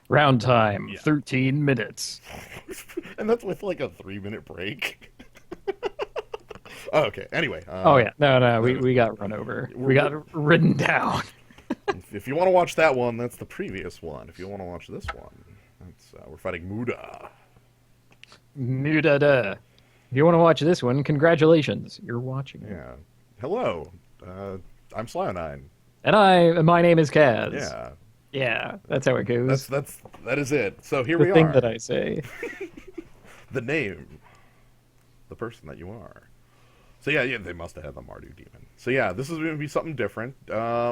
Round time, Yeah. 13 minutes. And that's with like a 3-minute break. Oh, okay. Anyway, Oh yeah, no, we got run over. We got we're, ridden down. if you want to watch that one, that's the previous one. If you want to watch this one, that's we're fighting Muda. Da. If you want to watch this one, congratulations, you're watching it. Yeah. Hello. I'm Slionine. My name is Kaz. Yeah. Yeah, that's how it That's goes. that's that is it. So here The we thing that are. I say. The name, the person that you are. So yeah, they must have had the Mardu demon. So yeah, this is going to be something different. I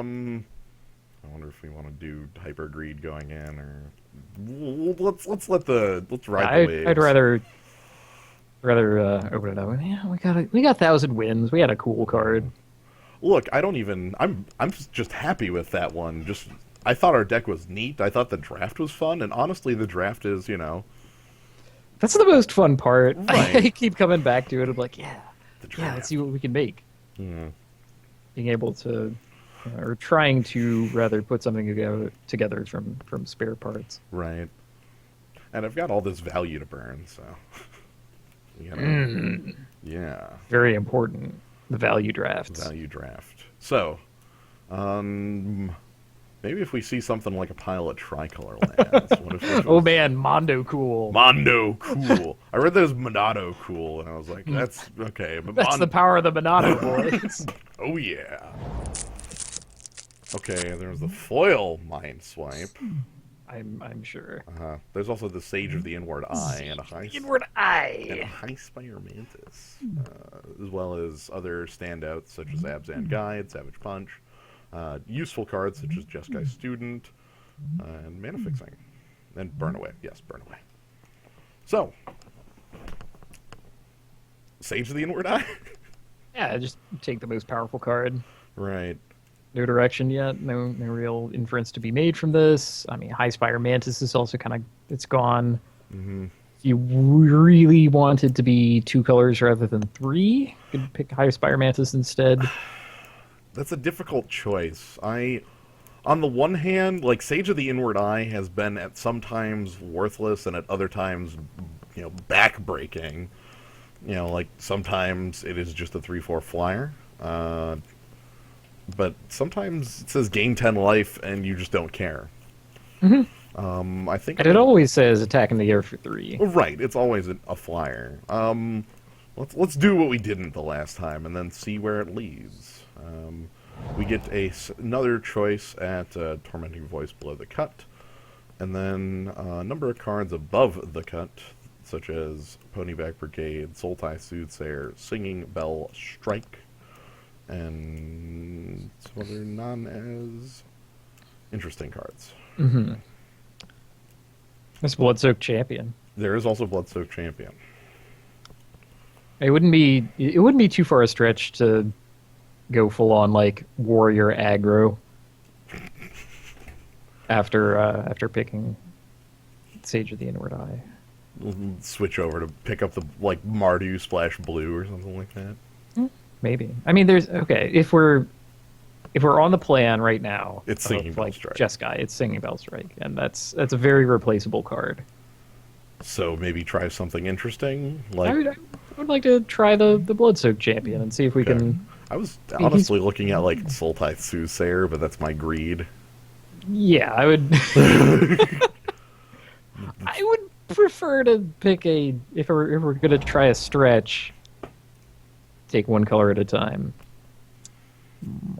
wonder if we want to do hyper greed going in, or let's Yeah, ride the I'd waves. rather open it up. Yeah, we got 1,000 wins. We had a cool card. Look, I don't even. I'm just happy with that one. Just I thought our deck was neat. I thought the draft was fun, and honestly, the draft is That's the most fun part. right. I keep coming back to it. I'm like, The yeah, let's see draft. what we can make. Yeah. Being able to, or trying to rather put something together from spare parts. Right. And I've got all this value to burn, so you gotta, Mm, yeah, very important. The value drafts. value draft. So, um, maybe if we see something like a pile of tricolor lands, what if Oh man, Mondo cool. Mondo cool? I read that as Monado cool, and I was like, that's okay, but That's the power of the Monado boys. oh yeah. Okay, there's the foil mind swipe. I'm sure. There's also the Sage of the Inward Eye and a high Inward and a eye. high spire mantis, as well as other standouts such as Abzan Guide, Savage Punch, useful cards such as Jeskai Student, and Mana Fixing, and Burn Away. Yes, Burn Away. So, Sage of the Inward Eye. Yeah, just take the most powerful card. Right. No direction yet. No real inference to be made from this. I mean, High Spire Mantis is also kind of it's gone. Mm-hmm. If you really wanted to be 2 colors rather than 3, you could pick High Spire Mantis instead. That's a difficult choice. On the one hand, like Sage of the Inward Eye has been at some times worthless and at other times, backbreaking. Like sometimes it is just a 3/4 flyer. But sometimes it says gain 10 life and you just don't care. I think And it always says attack in the air for 3. right. It's always a flyer. Let's do what we didn't the last time and then see where it leads. We get another choice at Tormenting Voice below the cut, and then a number of cards above the cut, such as Ponyback Brigade, Sultai Soothsayer, Singing Bell Strike, and some other non-as interesting cards. This Bloodsoaked Champion. There is also Bloodsoaked Champion. It wouldn't be too far a stretch to go full on like warrior aggro after picking Sage of the Inward Eye. Switch over to pick up the Mardu Splash Blue or something like that. Maybe. I mean, if we're on the plan right now, It's of, Singing Bell like Strike. Jeskai, it's Singing Bell Strike, and that's a very replaceable card. So maybe try something interesting, I like would, I would like to try the Bloodsoaked Champion and see if we okay. can. I was He's- honestly looking at like Sultai Soothsayer, but that's my greed. Yeah, I would. I would prefer to pick if we're gonna try a stretch. Take 1 color at a time.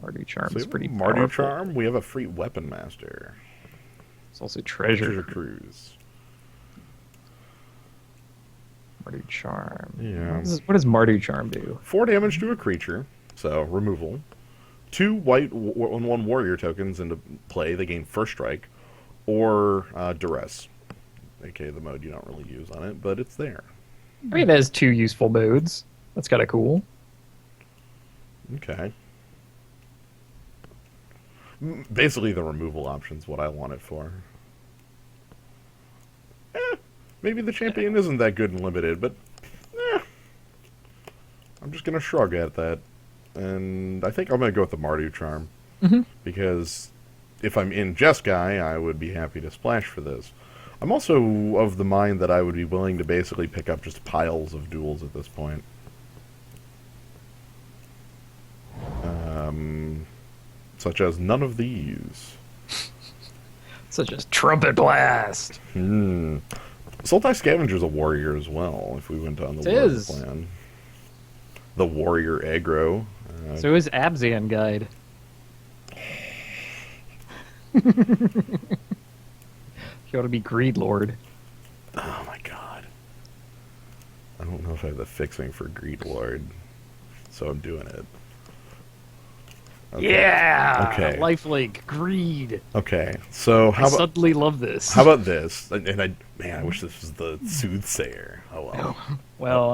Mardu Charm So we is have pretty Mardu powerful. Charm. We have a free Weapon Master. It's also Treasure. Treasure Cruise. Mardu Charm. Yeah. What does Mardu Charm do? 4 damage to a creature, so removal. 2 white 1/1 warrior tokens into play. They gain first strike, or duress, aka the mode you don't really use on it, but it's there. I mean, it has 2 useful modes. That's kind of cool. Okay. Basically, the removal option's what I want it for. Maybe the champion isn't that good and limited, but I'm just gonna shrug at that, and I think I'm gonna go with the Mardu Charm because if I'm in Jeskai, I would be happy to splash for this. I'm also of the mind that I would be willing to basically pick up just piles of duels at this point. Such as none of these. Such as Trumpet Blast. Sultai Scavenger's a warrior as well, if we went on the It warrior is. plan. The warrior aggro. So is Abzan Guide. You ought to be Greed Lord. Oh my god. I don't know if I have the fixing for Greed Lord, so I'm doing it. Okay. Yeah! Okay. Lifelink, Greed. Okay, so I suddenly love this. how about this? And I wish this was the Soothsayer. Oh well. Well,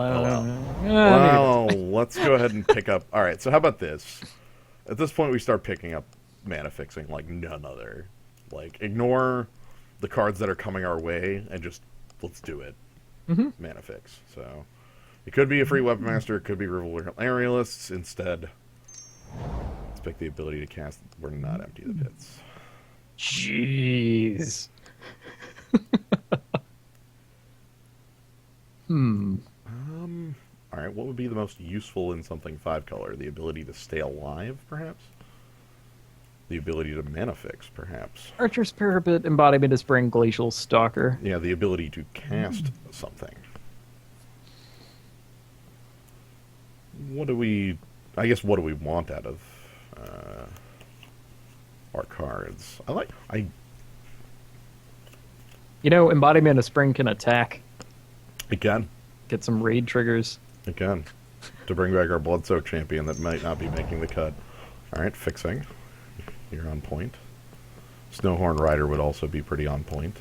Well, let's go ahead and pick up. All right, so how about this? At this point, we start picking up mana fixing like none other. Like, ignore the cards that are coming our way and just let's do it. Mana fix. So it could be a free Weapon Master, it could be Rival Aerialists. Instead, let's pick the ability to cast We're Not Empty the Pits. Jeez. All right, what would be the most useful in something 5-color? The ability to stay alive, perhaps? The ability to mana fix, perhaps? Archer's Parapet, Embodiment of Spring, Glacial Stalker. Yeah, the ability to cast something. What do we... I guess what do we want out of our cards? You know, Embodiment of Spring can attack. Again. Get some raid triggers. Again. To bring back our Bloodsoak champion that might not be making the cut. Alright, fixing. You're on point. Snowhorn Rider would also be pretty on point.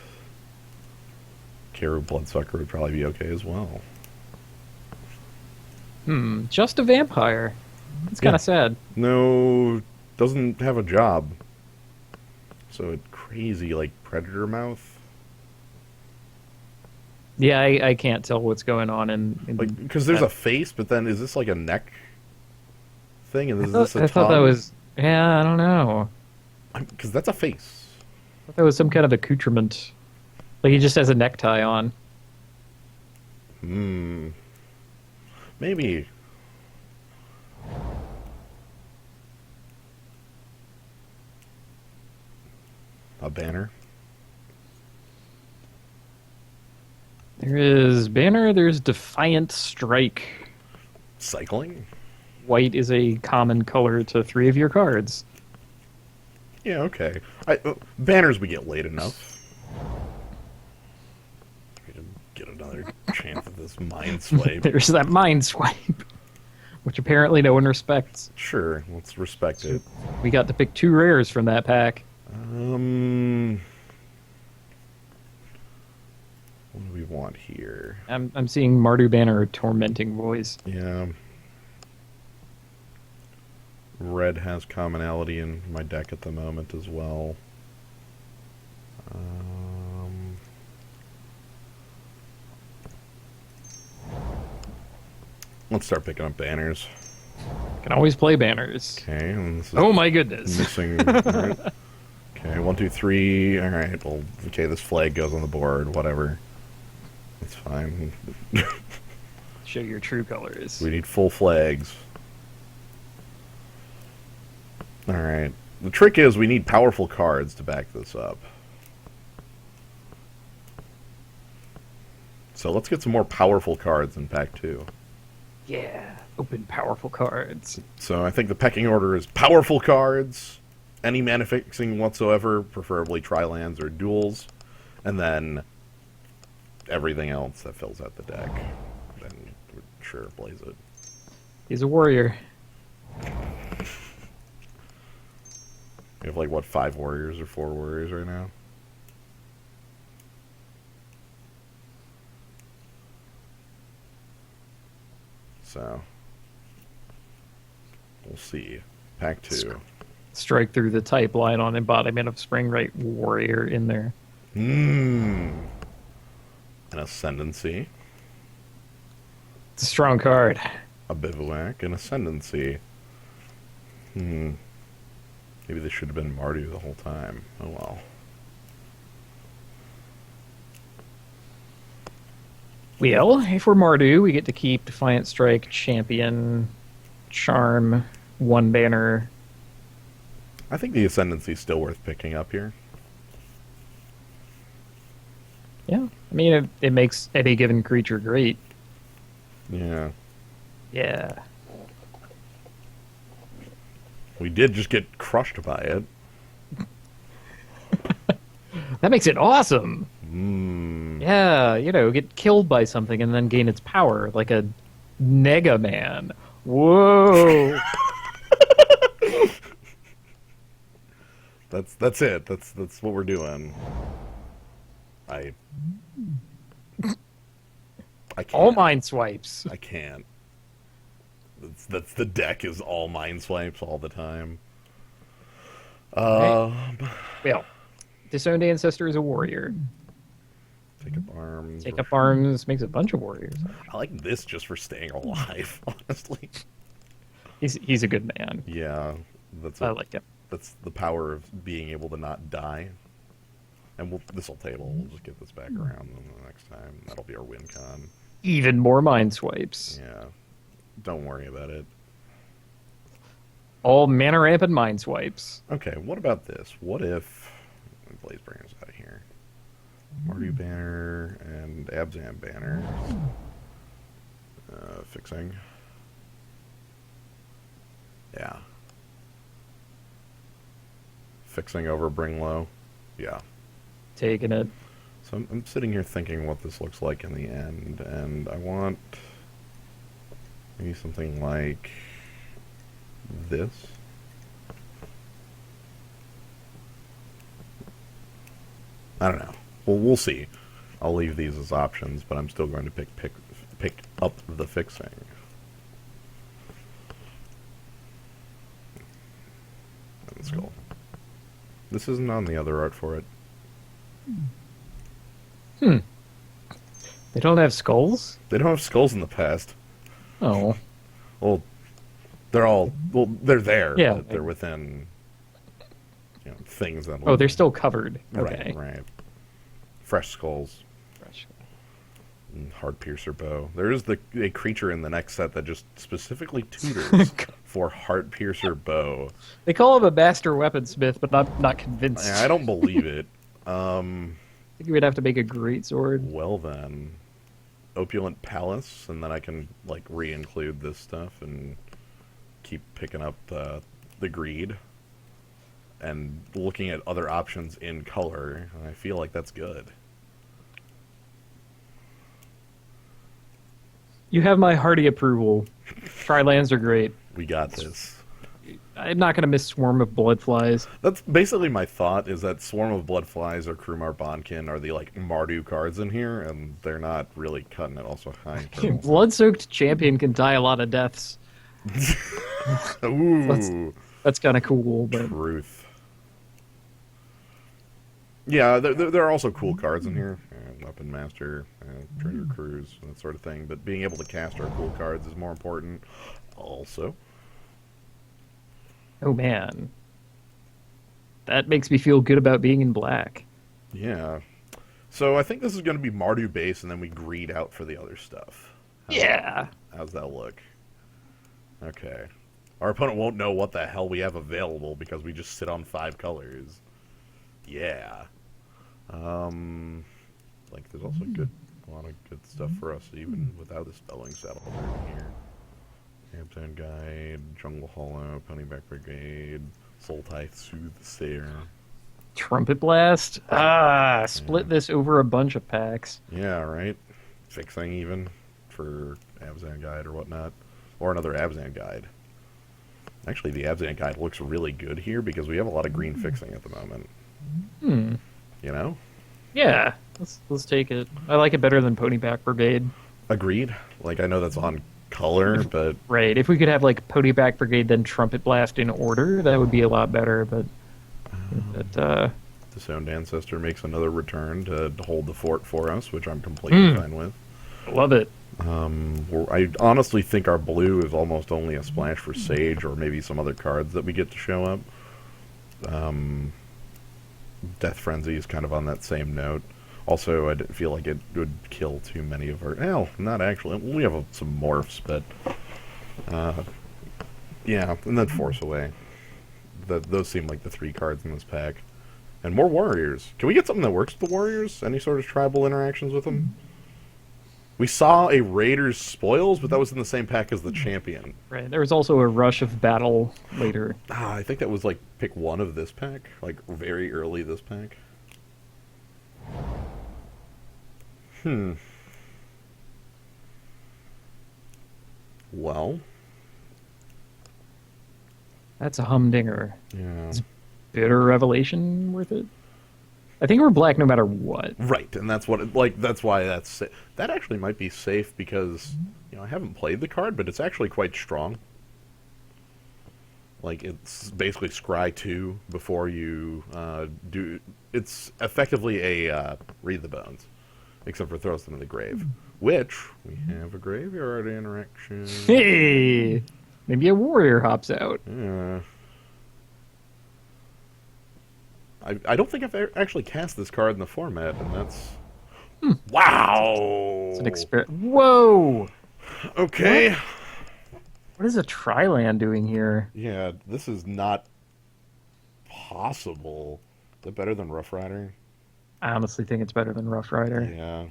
Karu Bloodsucker would probably be okay as well. Just a vampire. It's kind of sad. No, doesn't have a job. So it crazy, like, predator mouth. Yeah, I can't tell what's going on in Like, because there's a face, but then is this like a neck thing? And is this a I thought that tongue? was... Yeah, I don't know. Because that's a face. I thought that was some kind of accoutrement. Like he just has a necktie on. Maybe. A banner. There is Banner, there's Defiant Strike. Cycling? White is a common color to 3 of your cards. Yeah, okay. Banners we get late enough. We can get another chance at this mind swipe. There's that Mind Swipe, which apparently no one respects. Sure, let's respect it. We got to pick 2 rares from that pack. What do we want here? I'm seeing Mardu Banner Tormenting Voice. Yeah. Red has commonality in my deck at the moment as well. Let's start picking up banners. Can always play banners. Okay, and this is Oh my goodness. missing. Alright. Okay, 1, 2, 3. Alright, well, okay, this flag goes on the board, whatever. It's fine. Show your true colors. We need full flags. Alright. The trick is we need powerful cards to back this up. So let's get some more powerful cards in pack 2. Yeah, open powerful cards. So I think the pecking order is powerful cards, any mana fixing whatsoever, preferably tri-lands or duels, and then everything else that fills out the deck. Then sure, blaze it. He's a warrior. You have like what, 5 warriors or 4 warriors right now? So we'll see. Pack 2. Strike through the type line on Embodiment of Spring, right? Warrior in there. An Ascendancy. It's a strong card. A Bivouac. An Ascendancy. Maybe this should have been Mardu the whole time. Oh well. Well, if we're Mardu, we get to keep Defiant Strike, Champion, Charm, one banner. I think the Ascendancy is still worth picking up here. Yeah, I mean, it makes any given creature great. Yeah. Yeah. We did just get crushed by it. That makes it awesome. Mmm. Yeah, get killed by something and then gain its power, like a Nega Man. Whoa. That's it. That's what we're doing. I can't. All mind swipes. I can't. That's the deck is all mind swipes all the time. Well, Disowned Ancestor is a warrior. Take up arms. Take up arms makes a bunch of warriors. I like this just for staying alive, honestly. He's a good man. Yeah, I like him. That's the power of being able to not die. And this'll table. We'll just get this back around the next time. That'll be our win con. Even more mind swipes. Yeah. Don't worry about it. All mana ramp and mind swipes. Okay, what about this? What if Blazebringer's out of here? Mardu banner and Abzan banner. Fixing. Yeah. Fixing over Bring Low. Yeah. Taking it. So I'm sitting here thinking what this looks like in the end, and I want maybe something like this. I don't know. Well, we'll see. I'll leave these as options, but I'm still going to pick up the fixing. Let's go. This isn't on the other art for it. They don't have skulls? They don't have skulls in the past. Oh. Well, they're there. Yeah. But they're within, things that. Oh, they're still covered. Okay. Right. Fresh skulls. And Heart Piercer bow. There is a creature in the next set that just specifically tutors for Heart Piercer bow. They call him a master weaponsmith, but not convinced. I don't believe it. I think you would have to make a great sword. Well then, Opulent Palace, and then I can re-include this stuff and keep picking up the greed and looking at other options in color. I feel like that's good. You have my hearty approval. Tri-lands are great. We got this. I'm not going to miss Swarm of Bloodflies. That's basically my thought, is that Swarm of Bloodflies or Krumar Bonkin are the Mardu cards in here, and they're not really cutting it. Also, high. Blood-soaked champion can die a lot of deaths. Ooh. That's kind of cool. But... Truth. Yeah, there are also cool cards in here. Weapon Master, Treasure Cruise, that sort of thing. But being able to cast our cool cards is more important. Also. Oh, man. That makes me feel good about being in black. Yeah. So I think this is going to be Mardu base, and then we greed out for the other stuff. How's that look? Okay. Our opponent won't know what the hell we have available because we just sit on 5 colors. Yeah. There's also a lot of good stuff for us even without a spelling saddle in here. Abzan Guide, Jungle Hollow, Ponyback Brigade, Soul Tithe Soothsayer. Trumpet Blast? Split this over a bunch of packs. Yeah, right? Fixing even for Abzan Guide or whatnot. Or another Abzan Guide. Actually, the Abzan Guide looks really good here because we have a lot of green fixing at the moment. You know? Yeah, let's take it. I like it better than Ponyback Brigade. Agreed. I know that's on color, but... Right, if we could have, Ponyback Brigade then Trumpet Blast in order, that would be a lot better, but... Disowned Ancestor makes another return to hold the fort for us, which I'm completely fine with. Love it. I honestly think our blue is almost only a splash for Sage or maybe some other cards that we get to show up. Death Frenzy is kind of on that same note. Also, I didn't feel like it would kill too many of our... Well, not actually. We have some morphs, but... yeah, and then Force Away. Those seem like the 3 cards in this pack. And more warriors. Can we get something that works with the warriors? Any sort of tribal interactions with them? We saw a Raiders Spoils, but that was in the same pack as the champion. Right. There was also a Rush of Battle later. I think that was like pick 1 of this pack. Like very early this pack. Well. That's a humdinger. Yeah. Is Bitter Revelation worth it? I think we're black no matter what. Right, and that's what that's why that actually might be safe because I haven't played the card, but it's actually quite strong. Like it's basically scry 2 before you do. It's effectively a read the bones, except for throws them in the grave. Which we have a graveyard interaction. Hey, maybe a warrior hops out. Yeah. I don't think I've actually cast this card in the format, and that's... Wow! It's an experiment. Whoa! Okay. What is a Triland doing here? Yeah, this is not possible. Is that better than Rough Rider? I honestly think it's better than Rough Rider. Yeah.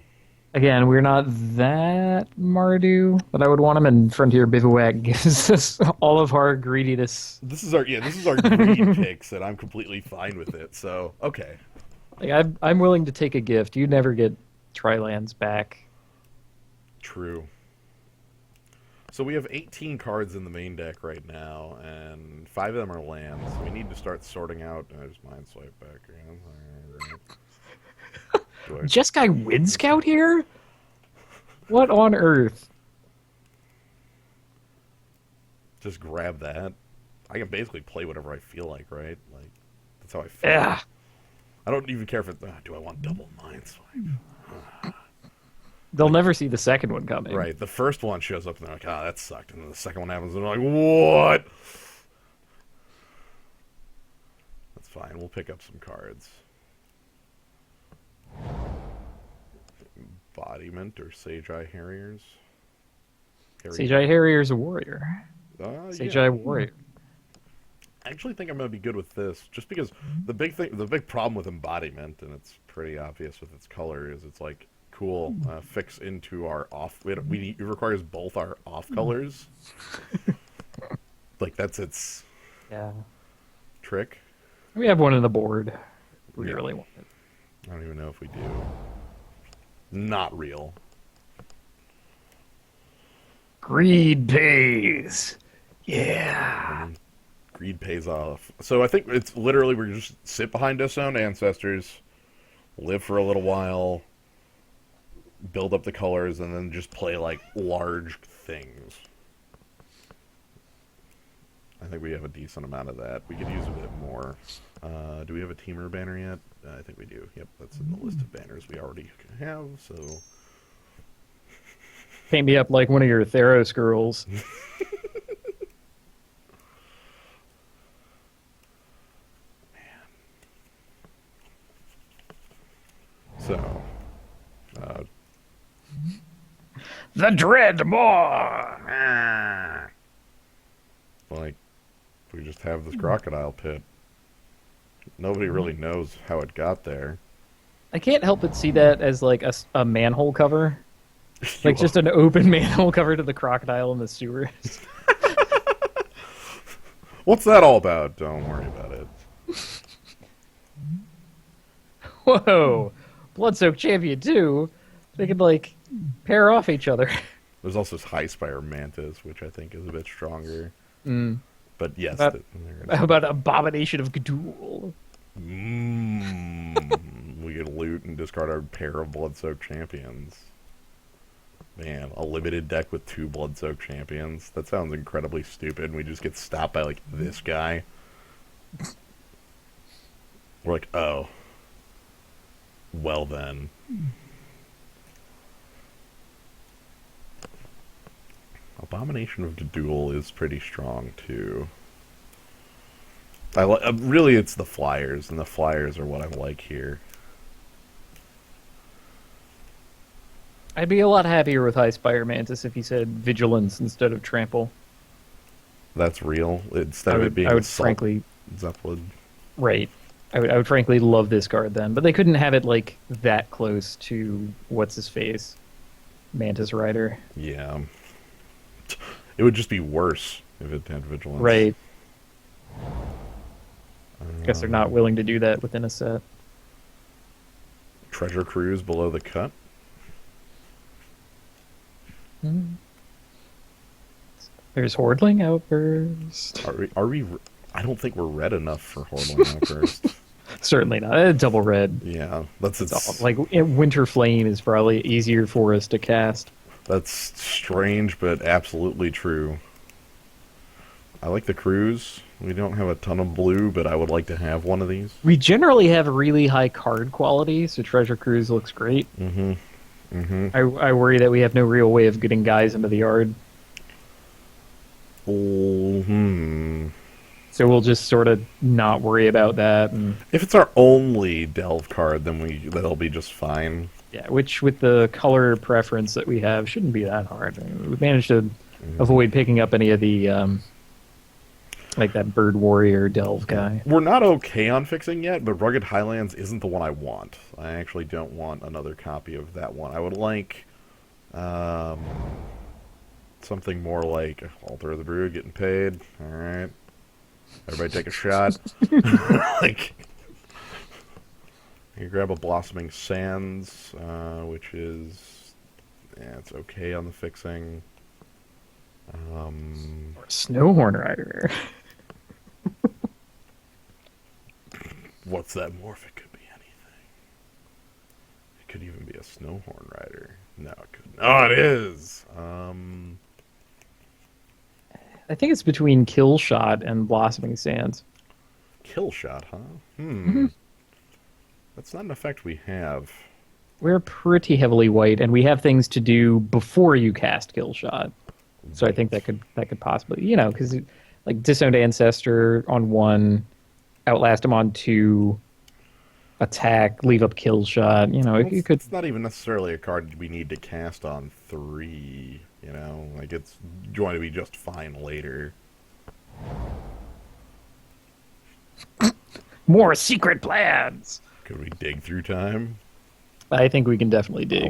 Again, we're not that Mardu, but I would want him in Frontier Bivouac. Gives us all of our greediness. This is our greed picks, and I'm completely fine with it. So okay. Like, I'm willing to take a gift. You never get Trilands back. True. So we have 18 cards in the main deck right now, and 5 of them are lands. We need to start sorting out. There's Mind Swipe back again. Jeskai Wind Scout here? What on earth? Just grab that. I can basically play whatever I feel like, right? Like that's how I feel. Yeah. I don't even care if it. Do I want double Mind Swipe? They'll never see the second one coming. Right. The first one shows up and they're like, "Ah, that sucked," and then the second one happens and they're like, "What?" That's fine. We'll pick up some cards. Embodiment or Sage Eye Harriers. Sage Eye Harrier's a warrior. Sage Eye warrior. I actually think I'm going to be good with this, just because the big problem with Embodiment, and it's pretty obvious with its color, is it's like cool fix into our off. It requires both our off colors. Like that's its trick. We have one on the board. We really want it. I don't even know if we do. Not real. Greed pays. Yeah. Greed pays off. So I think it's literally we just sit behind us own ancestors, live for a little while, build up the colors, and then just play like large things. I think we have a decent amount of that. We could use a bit more. Do we have a Teamer banner yet? I think we do. Yep, that's in the list of banners we already have, so... Paint me up like one of your Theros girls. So... the Dreadmore! Like, we just have this crocodile pit. Nobody really knows how it got there. I can't help but see that as like a manhole cover. Like just an open manhole cover to the crocodile in the sewers. What's that all about? Don't worry about it. Whoa! Blood-Soaked Champion 2? They could, like, pair off each other. There's also this High Spire Mantis, which I think is a bit stronger. Mm. But yes. How about Abomination of G'dul? We could loot and discard our pair of Blood-Soaked Champions. Man, a limited deck with 2 Blood-Soaked Champions. That sounds incredibly stupid, and we just get stopped by, like, this guy. We're like, oh. Well then. Abomination of G'dul is pretty strong, too. Really, it's the flyers, and the flyers are what I like here. I'd be a lot happier with High Spire Mantis if he said Vigilance instead of Trample. That's real, instead of it being I would Assault frankly, Zeppelin. right. I would frankly love this card then, but they couldn't have it like that close to what's his face, Mantis Rider. Yeah. It would just be worse if it had Vigilance. Right. Guess they're not willing to do that within a set. Treasure Cruise below the cut. There's Hordling Outburst. Are we? I don't think we're red enough for Hordeling Outburst. Certainly not. Double red. Yeah, that's It's all, it's like Winter Flame is probably easier for us to cast. that's strange, but absolutely true. I like the cruise. We don't have a ton of blue, but I would like to have one of these. We generally have really high card quality, so Treasure Cruise looks great. Mm-hmm. Mm-hmm. I worry that we have no real way of getting guys into the yard. So we'll just sort of not worry about that. And, If it's our only delve card, then that'll be just fine. yeah, which with the color preference that we have shouldn't be that hard. I mean, we've managed to avoid picking up any of the like that Bird Warrior delve guy. We're not okay on fixing yet, but Rugged Highlands isn't the one I want. I actually don't want another copy of that one. I would like something more like Altar of the Brood getting paid. All right. Everybody take a shot. Like, you grab a Blossoming Sands, which is, yeah, it's okay on the fixing. Or Snowhorn Rider. What's that morph? It could be anything. It could even be a Snowhorn Rider. No, it couldn't. Oh, it is! I think it's between Kill Shot and Blossoming Sands. Kill Shot, huh? That's not an effect we have. We're pretty heavily white, and we have things to do before you cast Kill Shot. So I think that could possibly, because like Disowned Ancestor on 1, Outlast him on 2, attack, leave up Kill Shot. You could. It's not even necessarily a card we need to cast on 3. Like it's going to be just fine later. More secret plans. Could we dig through time? I think we can definitely dig.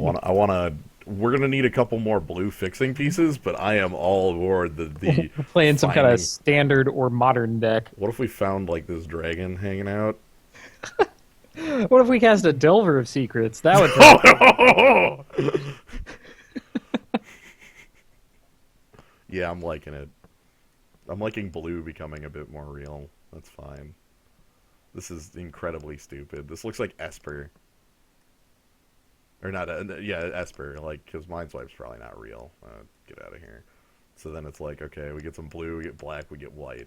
We're gonna need a couple more blue fixing pieces, but I am all aboard the We're playing some kind finding- of standard or modern deck. What if we found like this dragon hanging out? What if we cast a Delver of Secrets? That would. Yeah, I'm liking it. I'm liking blue becoming a bit more real. That's fine. This is incredibly stupid. This looks like Esper. Or not, yeah, Esper, like, because Mineswipe's probably not real. Get out of here. So then it's like, okay, we get some blue, we get black, we get white.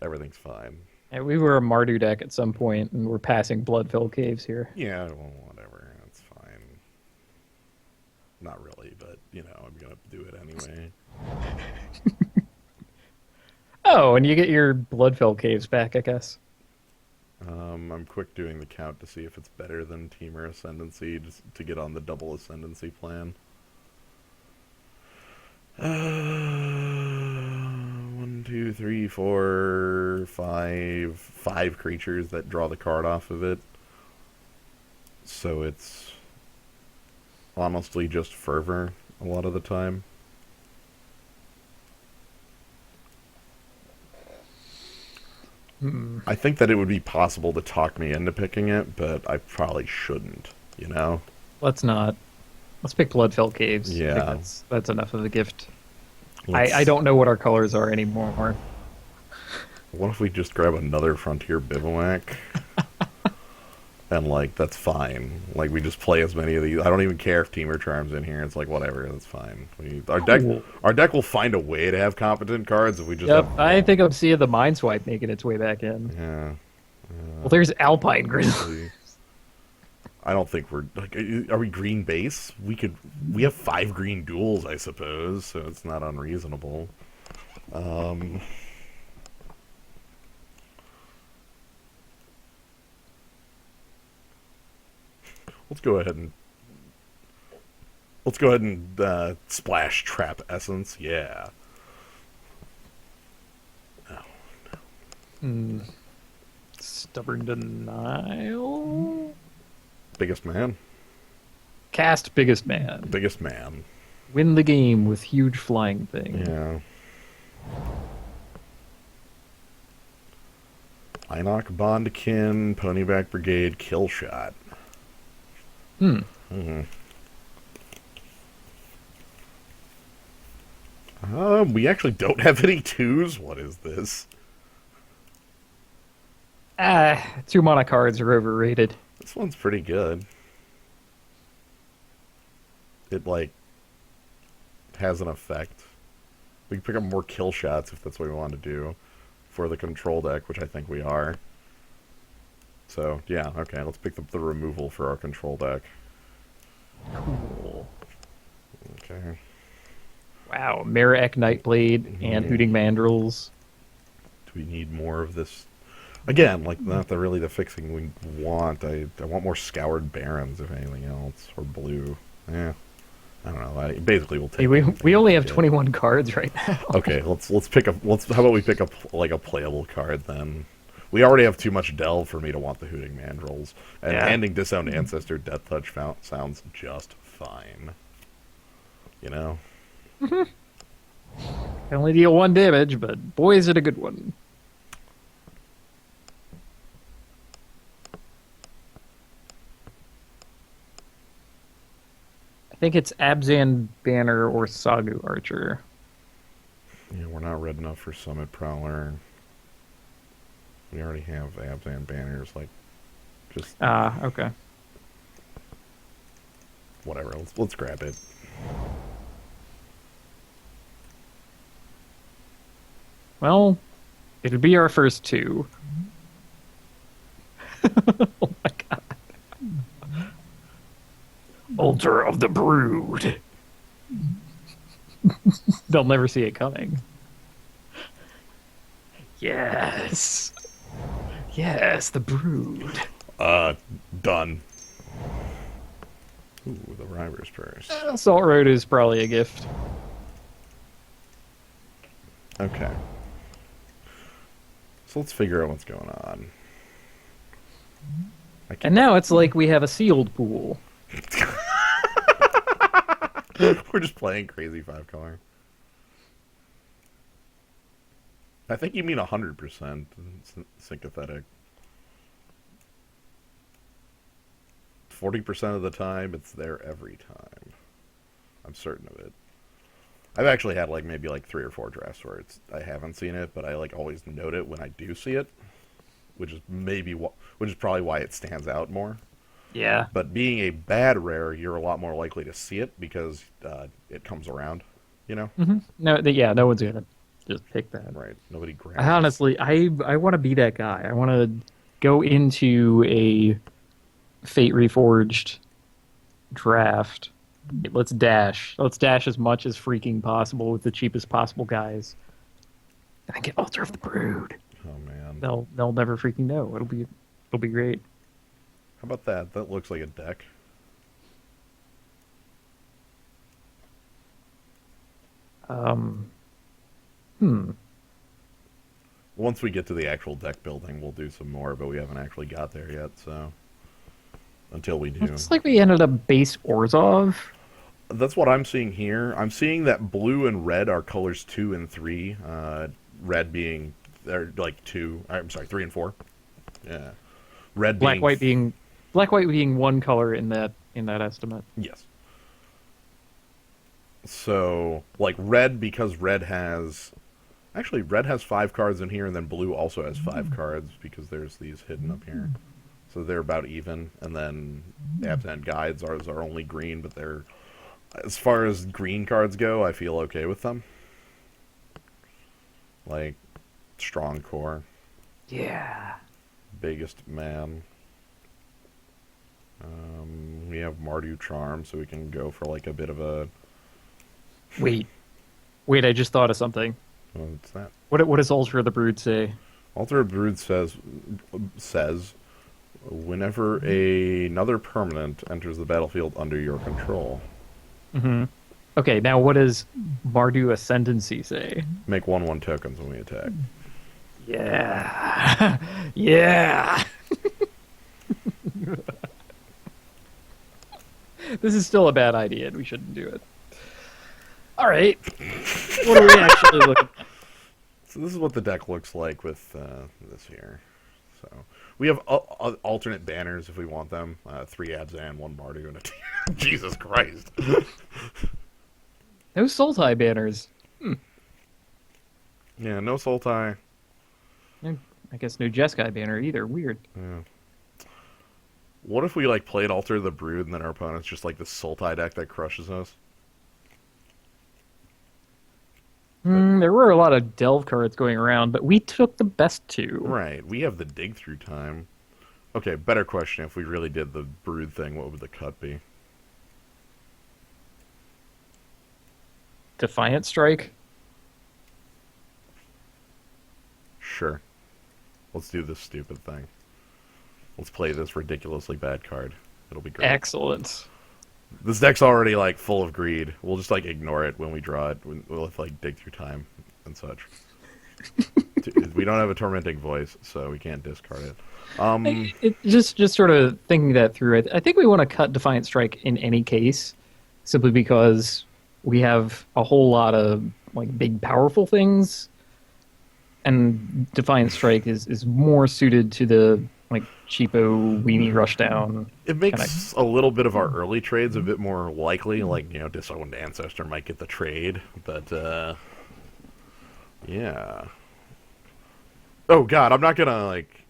Everything's fine. And we were a Mardu deck at some point, and we're passing Bloodfell Caves here. Yeah, well, whatever. That's fine. Not really, but, I'm going to do it anyway. Oh, and you get your Bloodfell Caves back, I guess. I'm quick doing the count to see if it's better than Teamer Ascendancy, just to get on the double Ascendancy plan. 1, 2, 3, 4, 5. 5 creatures that draw the card off of it. So it's honestly just Fervor a lot of the time. I think that it would be possible to talk me into picking it, but I probably shouldn't, Let's not. Let's pick Bloodfell Caves. I Yeah. think that's enough of a gift. I don't know what our colors are anymore. What if we just grab another Frontier Bivouac? And, that's fine. We just play as many of these. I don't even care if Teamer Charm's in here. It's whatever, that's fine. Our deck will find a way to have competent cards if we just Yep, have... I think I'm seeing the Mineswipe making its way back in. Yeah. Well, there's Alpine Grizzly. I don't think we're... are we green base? We have 5 green duels, I suppose, so it's not unreasonable. let's go ahead and splash trap essence. Yeah. Oh, Hmm. Stubborn denial. biggest man. Cast biggest man. Biggest man. Win the game with huge flying thing. Yeah. Inoc Bondakin, Ponyback Brigade, kill shot. Hmm. Mm-hmm. We actually don't have any twos. What is this? Ah, 2 mana cards are overrated. This one's pretty good. It, like, has an effect. We can pick up more kill shots if that's what we want to do for the control deck, which I think we are. So, yeah, okay, let's pick up the removal for our control deck. Cool. Okay. Wow, Marek Nightblade and Hooting Mandrills. Do we need more of this? Again, like, not really the fixing we want. I want more Scoured Barons, if anything else, or blue. Yeah. I don't know. Basically, we'll take. Hey, we only have 21 cards right now. Okay, let's pick up. How about we pick up like a playable card then? We already have too much delve for me to want the Hooting Mandrills, and Yeah. handing Disowned Ancestor Death Touch sounds just fine. You know. I only deal 1 damage, but boy is it a good one. I think it's Abzan Banner or Sagu Archer. Yeah, we're not red enough for Summit Prowler. We already have Abzan banners. Like, just Ah, okay. whatever. Let's grab it. Well, it'll be our first 2. Oh my god. Altar of the Brood. They'll never see it coming. Yes. Yes, the Brood. Done. Ooh, the River's Purse. Salt Road is probably a gift. Okay. So let's figure out what's going on. And now it's like we have a sealed pool. We're just playing crazy 5-color. I think you mean 100% sympathetic. 40% of the time, it's there every time. I'm certain of it. I've actually had like maybe like 3 or 4 drafts where I haven't seen it, but I like always note it when I do see it, which is probably why it stands out more. Yeah. But being a bad rare, you're a lot more likely to see it because it comes around, you know? Mm-hmm. No one's gonna just pick that. Right. Nobody grabs I honestly, I want to be that guy. I want to go into a Fate Reforged draft. Let's dash. Let's dash as much as freaking possible with the cheapest possible guys, and then get Altar of the Brood. Oh man. They'll never freaking know. It'll be great. How about that? That looks like a deck. Once we get to the actual deck building, we'll do some more, but we haven't actually got there yet, so until we do. Looks like we ended up base Orzhov. That's what I'm seeing here. I'm seeing that blue and red are colors 2 and 3. Red being they're like 2. I'm sorry, 3 and 4. Yeah. Red Black being white being one color in that estimate. yes. So, like red because red has actually red has 5 cards in here and then blue also has 5 cards because there's these hidden up here. So they're about even, and then Absent Guides are only green, but they're as far as green cards go, I feel okay with them. Like Strong Core, Yeah. Biggest Man. We have Mardu Charm, so we can go for like a bit of a. Wait, I just thought of something. What's that? What does Altar of the Brood say? Altar of Brood says Whenever another permanent enters the battlefield under your control, Hmm. Okay, now what does Mardu Ascendancy say? make 1/1 tokens when we attack. Yeah. Yeah. This is still a bad idea and we shouldn't do it. All right. What are we actually looking at? So this is what the deck looks like with this here. So we have alternate banners if we want them. 3 ads and 1 Mardu and a Jesus Christ. No Sultai banners. Yeah, no Sultai. No, I guess no Jeskai banner either. Weird. Yeah. What if we like played Alter the Brood and then our opponent's just like the Sultai deck that crushes us? There were a lot of delve cards going around, but we took the best two. Right, we have the dig through time. Okay, better question. If we really did the Brood thing, what would the cut be? Defiant Strike. Sure. Let's do this stupid thing. Let's play this ridiculously bad card. It'll be great. Excellent. This deck's already like full of greed. We'll just like ignore it when we draw it. We'll have to like dig through time and such. We don't have a tormenting voice, so we can't discard it. Just sort of thinking that through. I think we want to cut Defiant Strike in any case, simply because we have a whole lot of like big, powerful things, and Defiant Strike is more suited to the like cheapo weenie rushdown. It makes a little bit of our early trades a bit more likely. Like, you know, Disowned Ancestor might get the trade, but yeah. Oh god, I'm not gonna like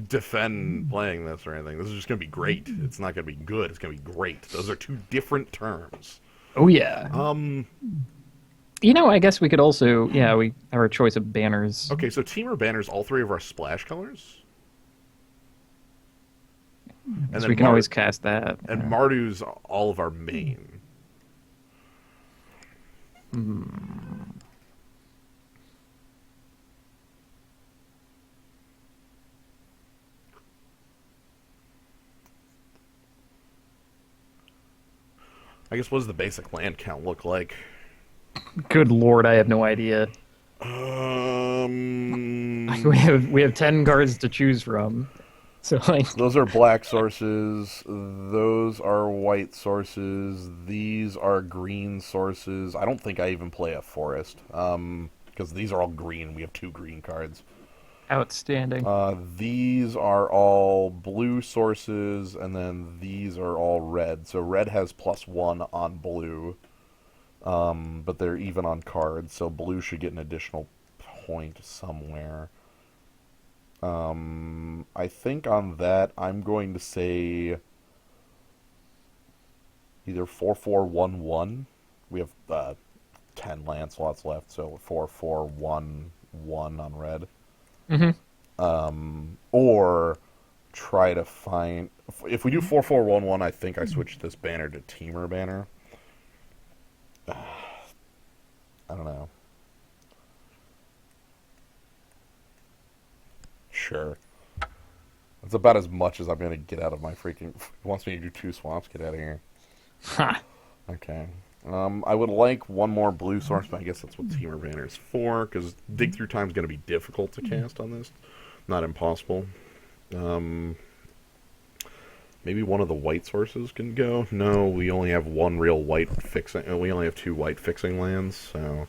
defend playing this or anything. This is just gonna be great. It's not gonna be good. It's gonna be great. Those are two different terms. Oh yeah. You know, I guess we could also we have our choice of banners. Okay, so teamer banners all 3 of our splash colors. And So then we can always cast that. And yeah. Mardu's all of our main. I guess what does the basic land count look like? Good lord, I have no idea. We have 10 cards to choose from. So like Those are black sources. Those are white sources. These are green sources. I don't think I even play a forest. Because these are all green. We have 2 green cards. outstanding. These are all blue sources, and then these are all red. So red has +1 on blue. But they're even on cards, so blue should get an additional point somewhere. I think on that, I'm going to say either 4-4-1-1. We have 10 land slots left, so 4-4-1-1 on red. Or try to find... If we do 4-4-1-1, I think I switch this banner to Teamer banner. I don't know. Sure. That's about as much as I'm going to get out of my freaking... He wants me to do 2 swamps. Get out of here. Ha! Okay. I would like one more blue source, but I guess that's what Teamer Banner is for, because Dig Through Time is going to be difficult to cast on this. Not impossible. Maybe one of the white sources can go. No, we only have one real white fixing... we only have 2 white fixing lands, so...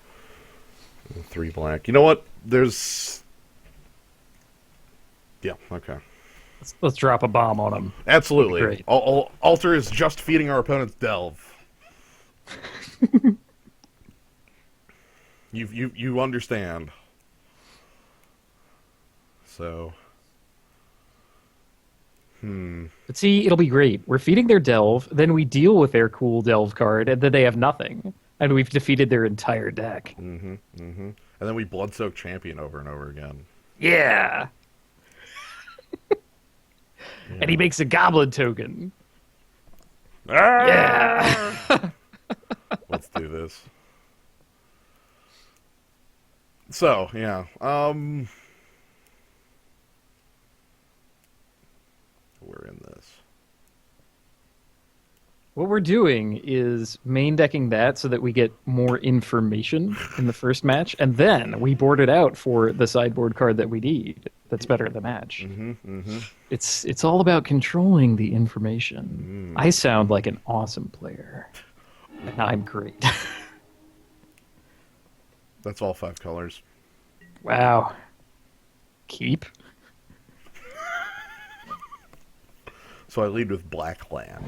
3 black. You know what? There's... Yeah, okay. Let's drop a bomb on him. Absolutely. Great. Alter is just feeding our opponent's delve. You understand. So... But see, it'll be great. We're feeding their delve, then we deal with their cool delve card, and then they have nothing. And we've defeated their entire deck. And then we Bloodsoak Champion over and over again. Yeah! And he makes a goblin token. Yeah! Let's do this. So, yeah. we're in this. What we're doing is main decking that so that we get more information in the first match, and then we board it out for the sideboard card that we need. That's better in the match. It's all about controlling the information. I sound like an awesome player, and I'm great. That's all 5 colors. Wow. Keep. So I lead with black land.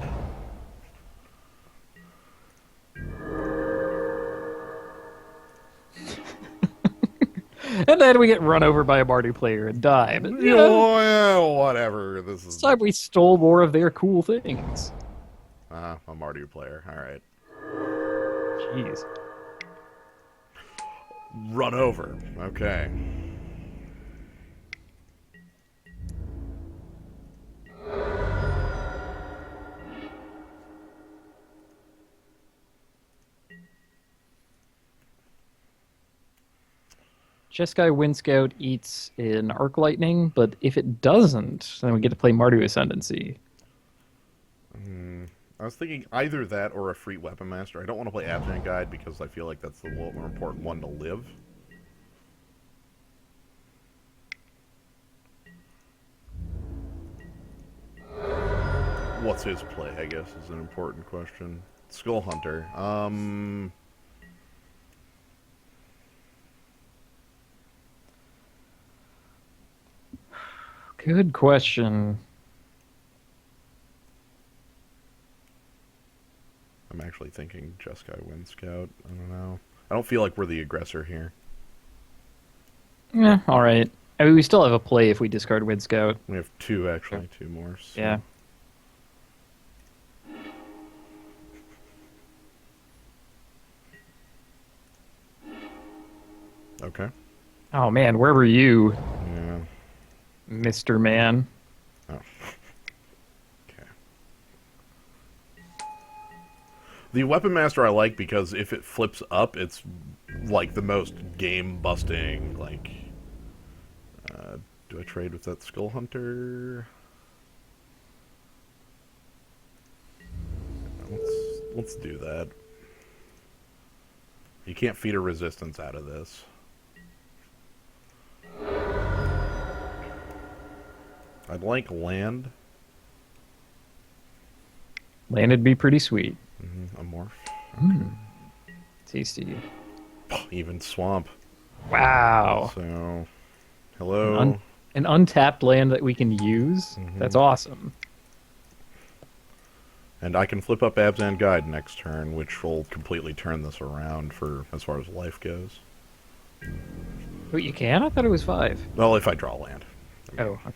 And then we get run over by a Mardu player and die. But Yeah, whatever. This this is time we stole more of their cool things. a Mardu player. All right. Jeez. Run over. Okay. Jeskai Wind Scout eats an Arc Lightning, but if it doesn't, then we get to play Mardu Ascendancy. I was thinking either that or a free Weapon Master. I don't want to play Absent Guide because I feel like that's the more important one to live. What's his play, I guess, is an important question. Skull Hunter. Good question. I'm actually thinking Jeskai Wind Scout. I don't know. I don't feel like we're the aggressor here. Yeah, all right. I mean, we still have a play if we discard Wind Scout. We have 2, actually. 2 more. So. Yeah. Okay. Oh, man, where were you, Yeah. Mr. Man? Oh. Okay. The Weapon Master I like because if it flips up, it's like the most game-busting, like... do I trade with that Skull Hunter? Let's do that. You can't feed a resistance out of this. I'd like land. Land would be pretty sweet. A morph. Tasty. Even swamp. Wow. So, hello. An untapped land that we can use? That's awesome. And I can flip up Abzan Guide next turn, which will completely turn this around for as far as life goes. Wait, you can? I thought it was 5. Well, if I draw land. Oh, okay.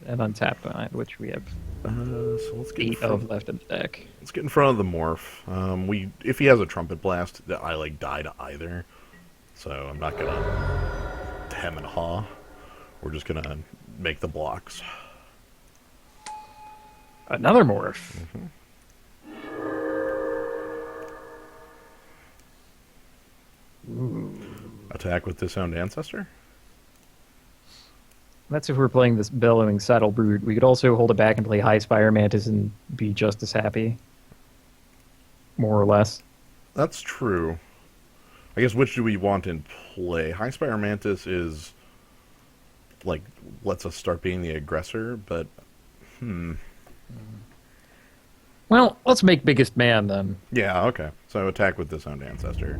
An untapped land, which we have So let's get 8 of left in the deck. Let's get in front of the morph. If he has a trumpet blast, I like die to either, so I'm not gonna hem and haw. We're just gonna make the blocks. Another morph. Attack with Disowned Ancestor? That's if we're playing this Bellowing Saddle Brute. We could also hold it back and play High Spire Mantis and be just as happy. More or less. That's true. I guess which do we want in play? High Spire Mantis is, like, lets us start being the aggressor, but, Well, let's make Biggest Man then. Yeah, okay. So attack with Disowned Ancestor.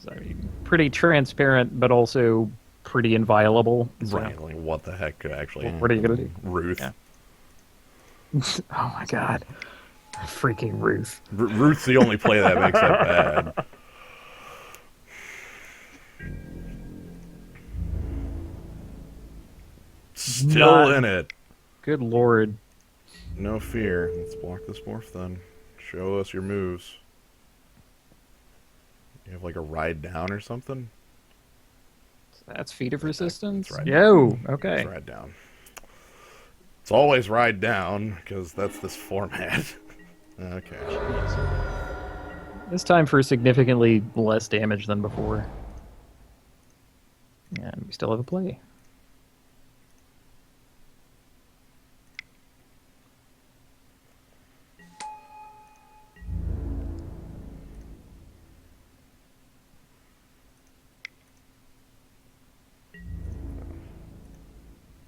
I mean, pretty transparent, but also pretty inviolable. So. Right, like, what the heck could actually... What are you going to do? Ruth. Yeah. Oh my god. Freaking Ruth. Ruth's the only play that makes that bad. Still in it. Good lord. No fear. Let's block this morph then. Show us your moves. You have like a ride down or something? That's Feat of Resistance? Ride Yo, okay. It's ride down. It's always ride down, because that's this format. Okay. This time for significantly less damage than before. And we still have a play.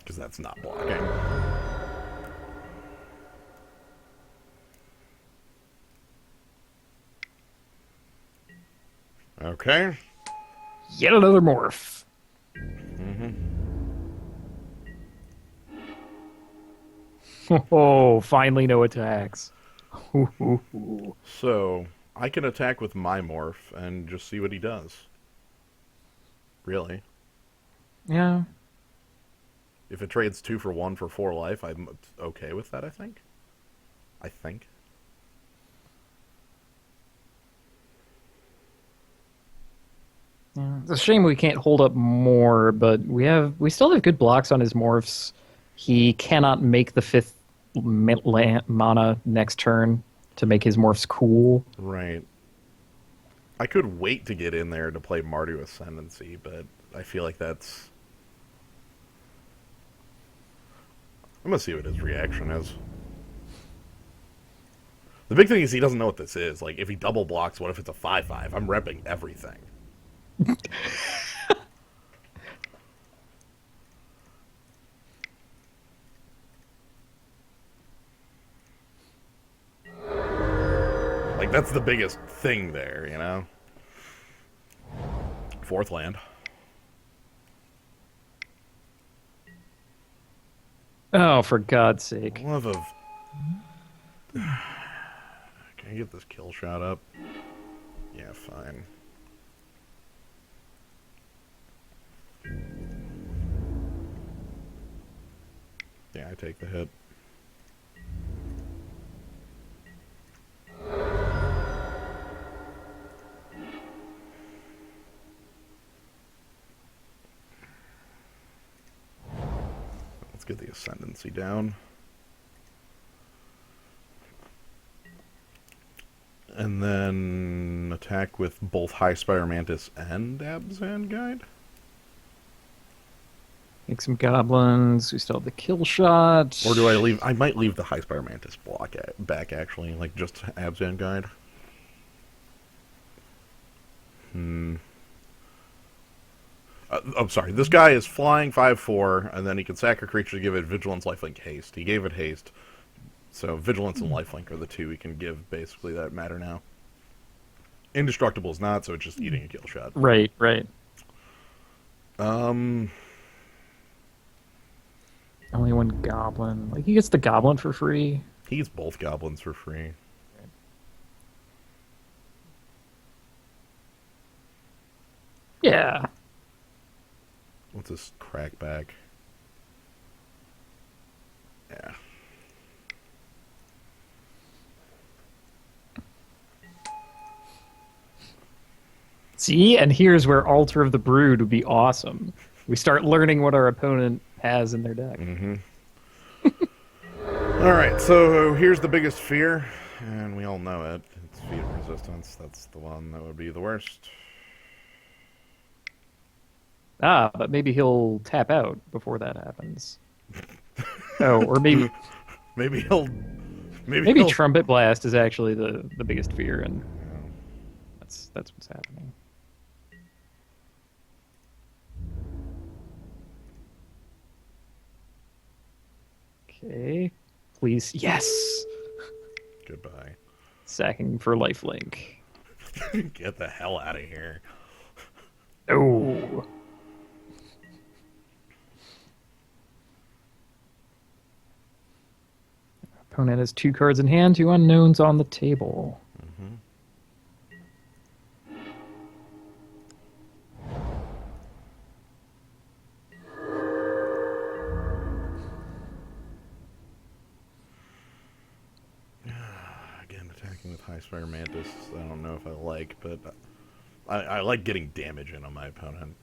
because that's not blocking. Okay. Yet another morph. Oh, finally no attacks. So, I can attack with my morph and just see what he does. Really. Yeah. If it trades 2 for 1 for 4 life, I'm okay with that, I think. I think. Yeah. It's a shame we can't hold up more, but we still have good blocks on his morphs. He cannot make the 5th mana next turn to make his morphs cool. Right. I could wait to get in there to play Mardu Ascendancy, but I feel like that's... I'm gonna see what his reaction is. The big thing is he doesn't know what this is. Like, if he double blocks, what if it's a 5/5? I'm repping everything. Like, that's the biggest thing there, you know? 4th land. Oh, for God's sake. Love of... Can I get this kill shot up? Yeah, fine. Yeah, I take the hit. Let's get the Ascendancy down. And then attack with both High Spire Mantis and Abzan Guide. Make some goblins. We still have the kill shot. Or do I leave? I might leave the High Spire Mantis block back, actually. Like, just Abzan Guide. I'm sorry. This guy is flying 5/4, and then he can sack a creature to give it Vigilance, Lifelink, Haste. He gave it Haste. So Vigilance and Lifelink are the 2 he can give, basically, that matter now. Indestructible is not, so it's just eating a kill shot. Right, right. Um... Only one goblin. Like, he gets the goblin for free. He gets both goblins for free. Yeah. What's this crackback? Yeah. See? And here's where Altar of the Brood would be awesome. We start learning what our opponent has in their deck. Mm-hmm. Alright, so here's the biggest fear, and we all know it. It's Feat of Resistance. That's the one that would be the worst. Ah, but maybe he'll tap out before that happens. Oh, or maybe Maybe he'll... maybe Trumpet Blast is actually the biggest fear, and that's what's happening. Okay, please, yes. Goodbye. Sacking for lifelink. Get the hell out of here. Oh. Opponent has 2 cards in hand, 2 unknowns on the table. Mm-hmm. Again, attacking with High Spire Mantis, I don't know if I like, but I like getting damage in on my opponent.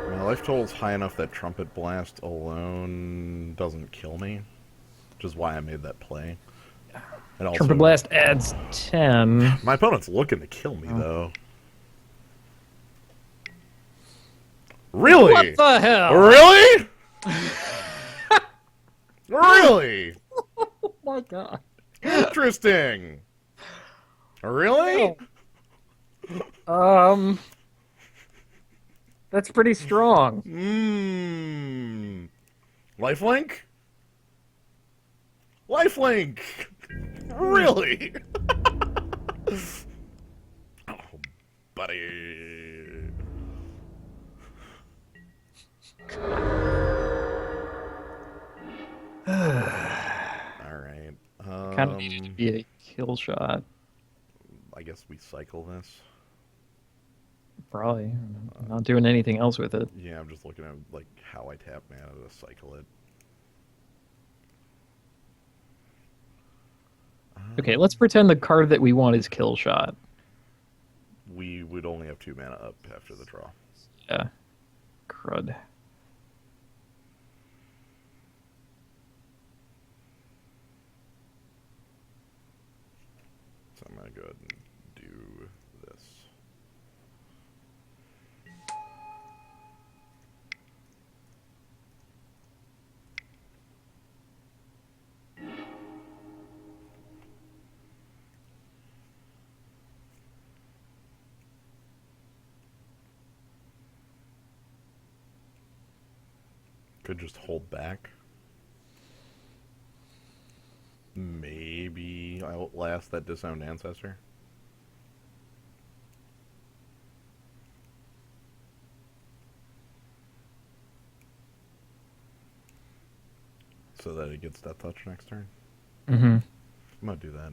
My life total's high enough that Trumpet Blast alone doesn't kill me, which is why I made that play. And also, Trumpet Blast adds 10. my opponent's looking to kill me, though. Really? What the hell? Really? my god. Interesting. Really? Well, um, that's pretty strong. Mmm. Lifelink? Lifelink! Really? Oh, buddy. Alright. Kind of needed to be a kill shot. I guess we cycle this. Probably. I'm not doing anything else with it. Yeah, I'm just looking at like how I tap mana to cycle it. Okay, let's pretend the card that we want is kill shot. We would only have 2 mana up after the draw. Yeah. Crud. So I'm gonna go ahead and do this. Could just hold back. Maybe outlast that disowned ancestor. So that it gets Death Touch next turn. Mm-hmm. I'm gonna do that.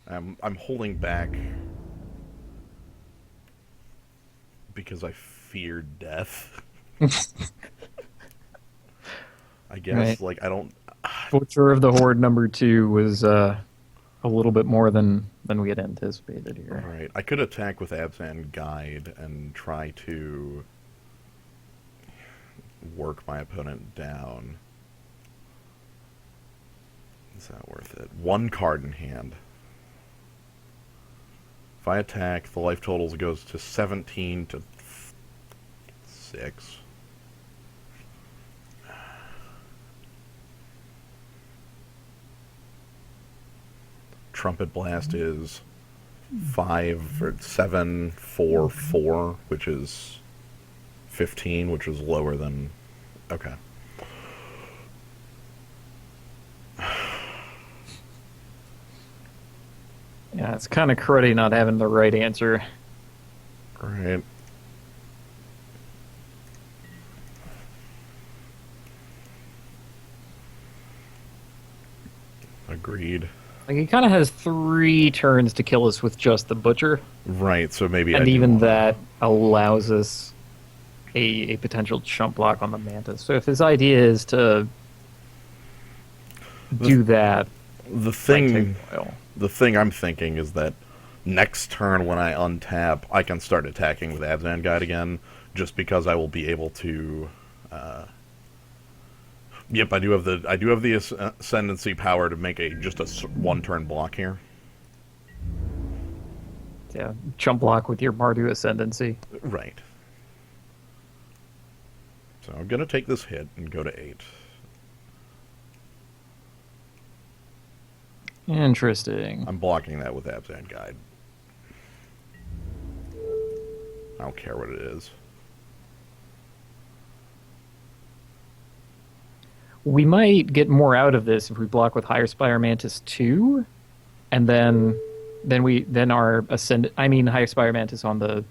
I'm holding back because I fear death. I guess Right. like I don't. Butcher of the Horde #2 was a little bit more than we had anticipated here. Right. I could attack with Abzan Guide and try to work my opponent down. Is that worth it? 1 card in hand. If I attack, the life totals goes to 17 to 6. Trumpet Blast is 5 or 7, 4, 4, which is 15, which is lower than. Okay. Yeah, it's kind of cruddy not having the right answer. Right. Agreed. Like, he kind of has 3 turns to kill us with just the Butcher, Right, so maybe and I do even wanna- that allows us a potential chump block on the Mantis. So if his idea is to do that, The might thing, take a while. the thing I'm thinking is that next turn when I untap, I can start attacking with Abzan Guide again, just because I will be able to. Yep, I do have the ascendancy power to make just a 1-turn block here. Yeah, chump block with your Mardu Ascendancy. Right. So I'm gonna take this hit and go to 8. Interesting. I'm blocking that with Abzan Guide. I don't care what it is. We might get more out of this if we block with Higher Spire Mantis 2, and then our Higher Spire Mantis on the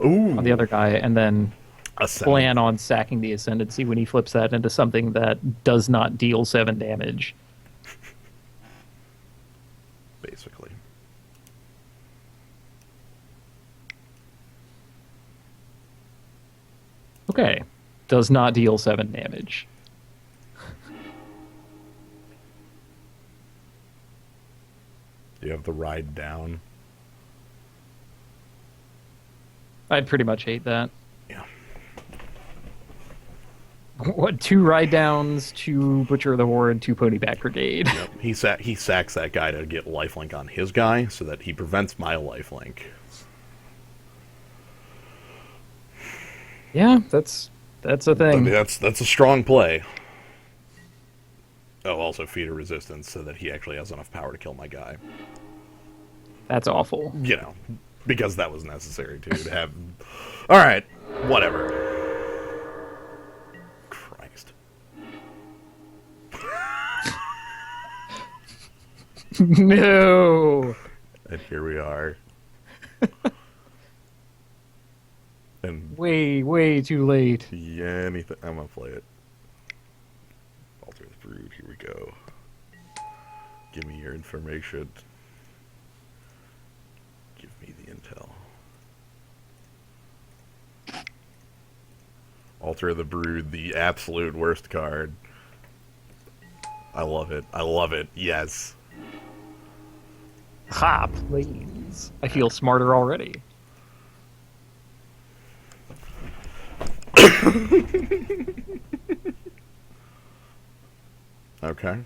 Ooh, other guy, and then Ascend- plan on sacking the Ascendancy when he flips that into something that does not deal 7 damage. basically. Okay, does not deal 7 damage. You have the ride down. I'd pretty much hate that. Yeah. What, 2 ride downs, 2 Butcher of the Horde, 2 Ponyback Brigade. Yep. He sacks that guy to get lifelink on his guy, so that he prevents my lifelink. Yeah, that's a I mean, thing. that's a strong play. Oh, also feed a resistance so that he actually has enough power to kill my guy. That's awful. You know, because that was necessary too to have. All right, whatever. Christ. No. And here we are. And Way too late. yeah, anything. I'm gonna play it. Alter the brood. Here we go. Give me your information. Give me the intel. Alter the brood. The absolute worst card. I love it. I love it. Yes. Ha, please. I feel smarter already. Okay.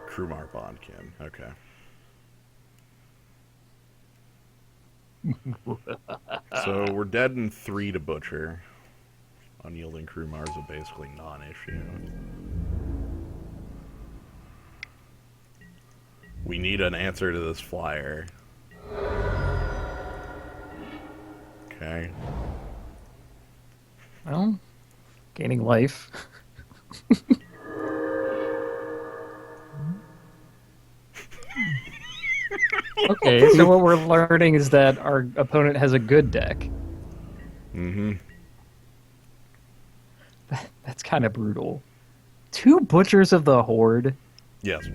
Krumar Bondkin. Okay. So we're dead in 3 to Butcher. Unyielding Krumar is a basically non-issue. We need an answer to this flyer. Okay. Well, gaining life. Okay, so what we're learning is that our opponent has a good deck. Mm-hmm. That's kind of brutal. 2 Butchers of the Horde. Yes.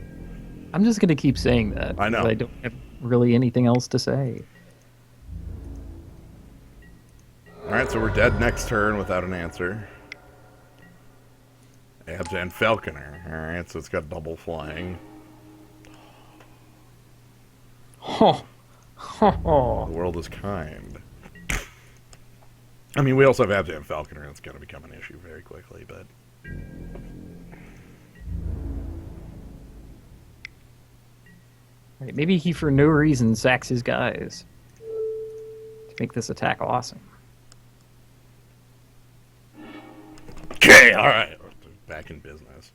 I'm just going to keep saying that I because know. I don't have really anything else to say. Alright, so we're dead next turn without an answer. Abzan Falconer. Alright, so it's got double flying. Ho, ho, The ho. world is kind. I mean, we also have Abzan Falconer, and it's going to become an issue very quickly, but... Right, maybe he for no reason sacks his guys to make this attack awesome. Okay, alright. Back in business.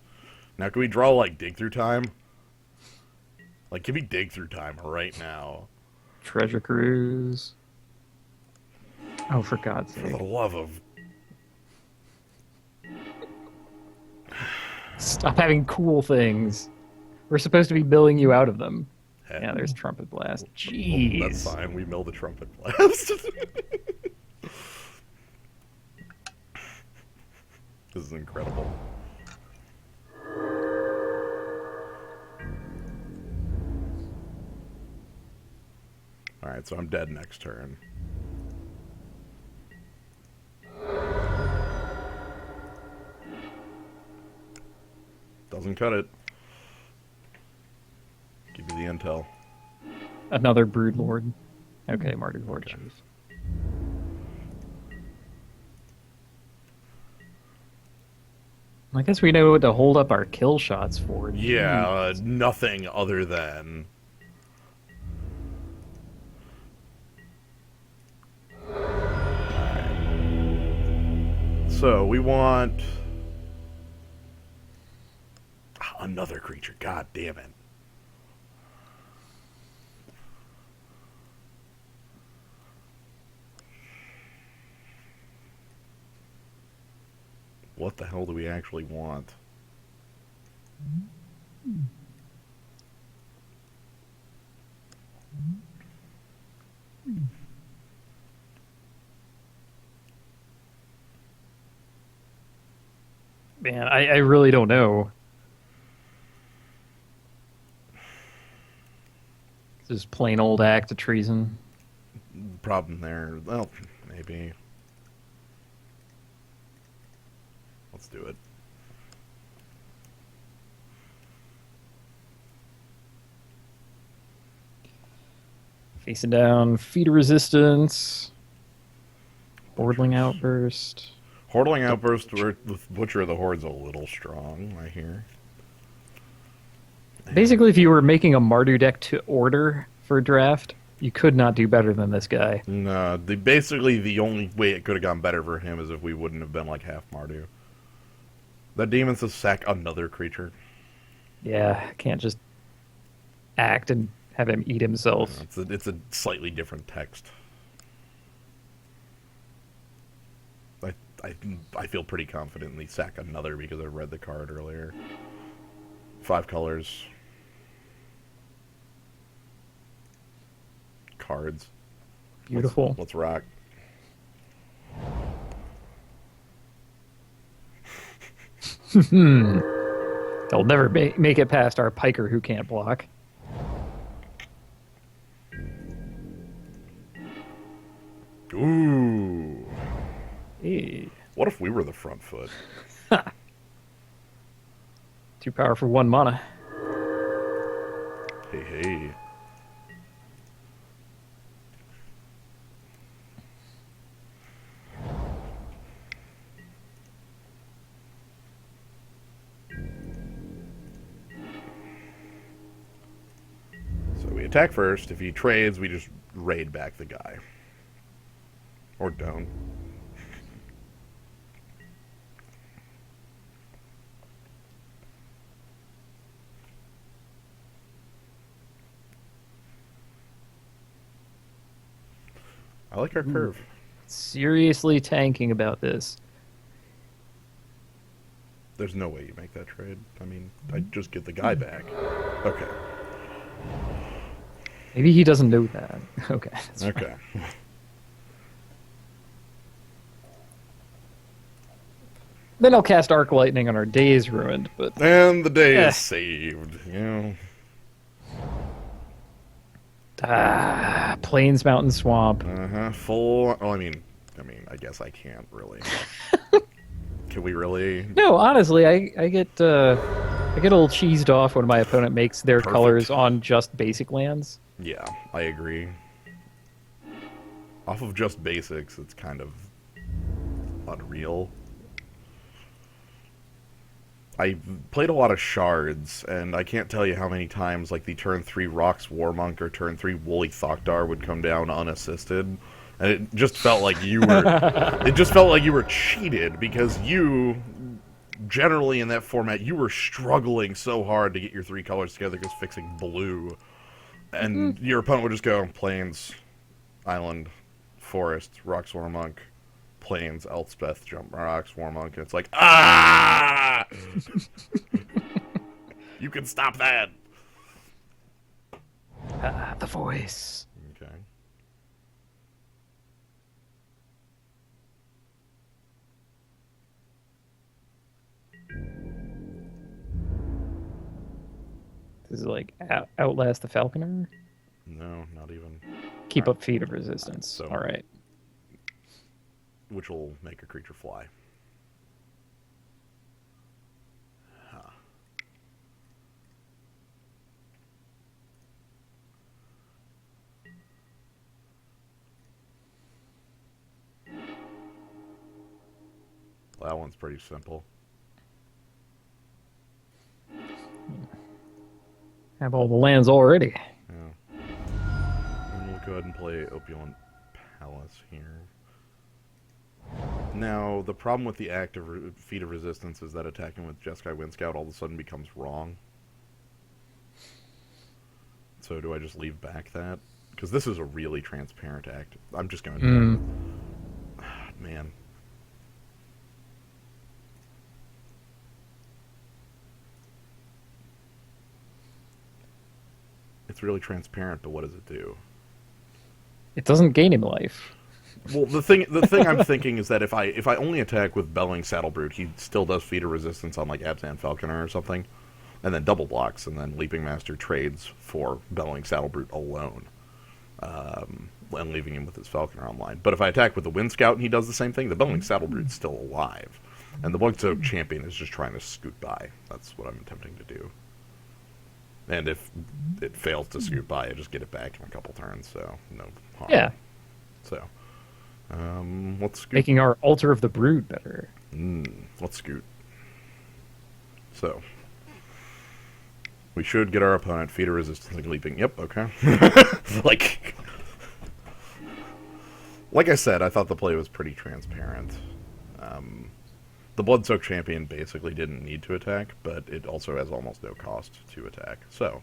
Now, can we draw, like, dig through time? Like, give me dig through time right now. Treasure Cruise. Oh, for God's For the sake. love of... Stop having cool things. We're supposed to be billing you out of them. Heck. Yeah, there's Trumpet Blast. Well, that's Jeez. fine. We mill the trumpet blast. This is incredible. Alright, so I'm dead next turn. Doesn't cut it. Give me the intel. Another Brood Lord. Okay, Mardu Horde Okay. Chief. I guess we know what to hold up our kill shots for. Yeah, nothing other than... So, we want... another creature. God damn it. What the hell do we actually want? Man, I really don't know. This is plain old act of treason. Problem there. Well, maybe. Let's do it. Facing down, feeder resistance, Hordling Butchers. outburst. Hordling Outburst with Butcher of the Horde's a little strong, I hear. And Basically, if you were making a Mardu deck to order for draft, you could not do better than this guy. basically the only way it could have gone better for him is if we wouldn't have been like half Mardu. That demon says sack another creature. Yeah, can't just act and have him eat himself. It's a slightly different text. I, I, I feel pretty confident in the sack another because I read the card earlier. 5 colors. Cards. Beautiful. Let's rock. They'll never make it past our piker who can't block. Ooh. Hey. What if we were the front foot? 2 power for 1 mana. Hey, hey. So we attack first. If he trades, we just raid back the guy. Or don't. I like our curve. Seriously tanking about this. There's no way you make that trade. I mean, I just get the guy back. Okay. Maybe he doesn't know that. Okay. That's fine. Okay. Then I'll cast Arc Lightning on our days ruined, but And the day Eh. is saved. You know. Plains Mountain Swamp. Full. Well, I guess I can't really. Can we really? No, honestly, I get a little cheesed off when my opponent makes their Perfect. colors on just basic lands. Yeah, I agree. Off of just basics, it's kind of unreal. I played a lot of shards, and I can't tell you how many times, like, the turn 3 Rocks Warmonk or turn 3 Woolly Thokdar would come down unassisted, and it just felt like you were... it just felt like you were cheated, because you, generally in that format, you were struggling so hard to get your 3 colors together because fixing blue, and your opponent would just go, Plains, Island, Forest, Rocks Warmonk, Plains, Elspeth, Jump Rocks, Warmonk, and it's like, ah! You can stop that! The voice. Okay. This is like Outlast the Falconer. No, not even. Keep up feet of resistance. So- All right. Which will make a creature fly. Huh. That one's pretty simple. Have all the lands already. Yeah. And we'll go ahead and play Opulent Palace here. Now, the problem with the active feat of resistance is that attacking with Jeskai Windscout all of a sudden becomes wrong. So do I just leave back that? Because this is a really transparent act. I'm just going to... Man. It's really transparent, but what does it do? It doesn't gain him life. Well, the thing I'm thinking is that if I only attack with Belling Saddlebrute, he still does feat of resistance on like Abzan Falconer or something, and then double blocks, and then Leaping Master trades for Belling Saddlebrute alone, and leaving him with his Falconer online. But if I attack with the Wind Scout and he does the same thing, the Belling Saddlebrute's still alive, and the Bugtoad Champion is just trying to scoot by. That's what I'm attempting to do. And if it fails to scoot by, I just get it back in a couple turns, so no harm. Yeah, So, let's scoot. making our Altar of the Brood better. Let's scoot. So, we should get our opponent feeder resistance and leaping. Yep, okay. like, like I said, I thought the play was pretty transparent. The Bloodsoaked Champion basically didn't need to attack, but it also has almost no cost to attack. So,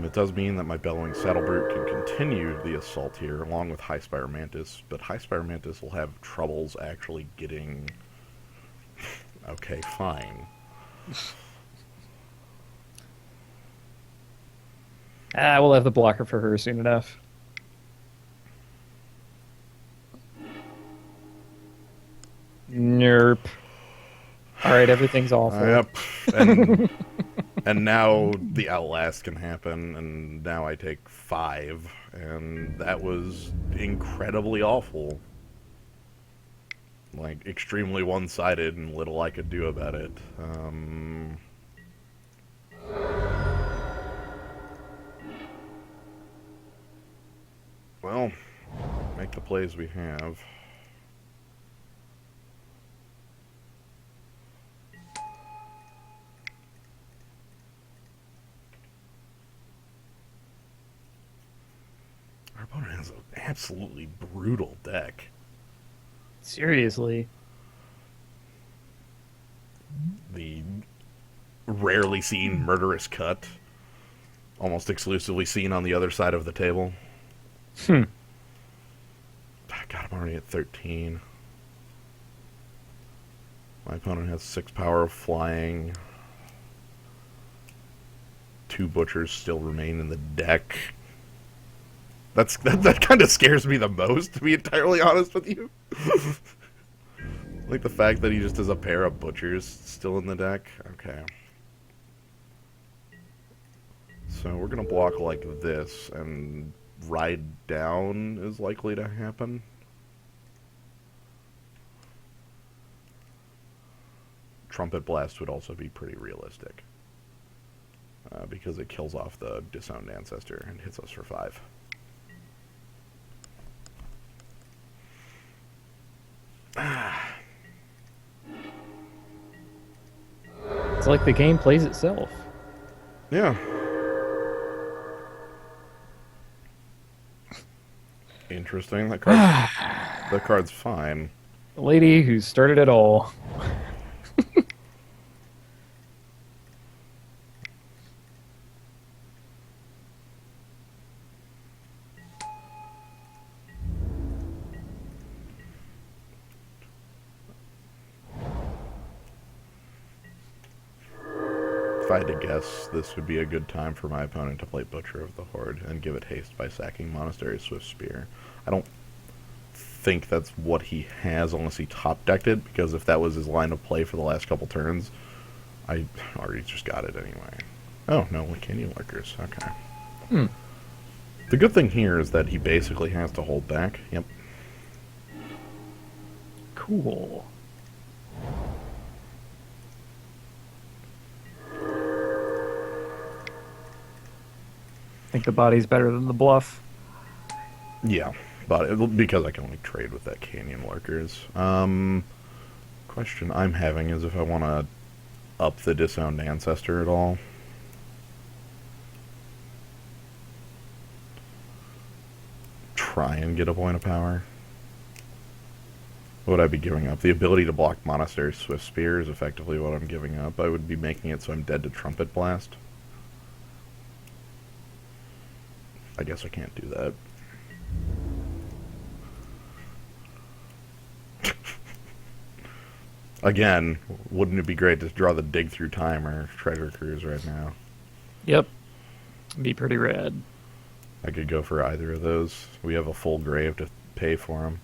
it does mean that my Bellowing Saddlebrute can continue the assault here, along with High Spire Mantis, but High Spire Mantis will have troubles actually getting... Okay, fine. We'll have the blocker for her soon enough. Nerp. All right, everything's awful. Yep. And now the Outlast can happen, and now I take 5, and that was incredibly awful. Like, extremely one-sided, and little I could do about it. Well, make the plays we have. Our opponent has an absolutely brutal deck. Seriously. The rarely seen murderous cut, almost exclusively seen on the other side of the table. God, I'm already at 13. My opponent has 6 power of flying. 2 butchers still remain in the deck. That kind of scares me the most, to be entirely honest with you. Like the fact that he just has a pair of butchers still in the deck. Okay. So we're gonna block like this, and ride down is likely to happen. Trumpet Blast would also be pretty realistic. Because it kills off the Disowned Ancestor and hits us for 5. It's like the game plays itself. Yeah. Interesting. That card's fine. The lady who started it all. If I had to guess, this would be a good time for my opponent to play Butcher of the Horde and give it haste by sacking Monastery Swift Spear. I don't think that's what he has unless he top-decked it, because if that was his line of play for the last couple turns, I already just got it anyway. Oh, no, with Canyon Lurkers. Okay. The good thing here is that he basically has to hold back. Yep. Cool. Think the body's better than the bluff. Yeah, but because I can only trade with that Canyon Lurkers. Question I'm having is if I want to up the Disowned Ancestor at all. Try and get a point of power. What would I be giving up? The ability to block Monastery Swift Spear is effectively what I'm giving up. I would be making it so I'm dead to Trumpet Blast. I guess I can't do that. Again, wouldn't it be great to draw the Dig Through Time or Treasure Cruise right now? Yep. Be pretty rad. I could go for either of those. We have a full grave to pay for them.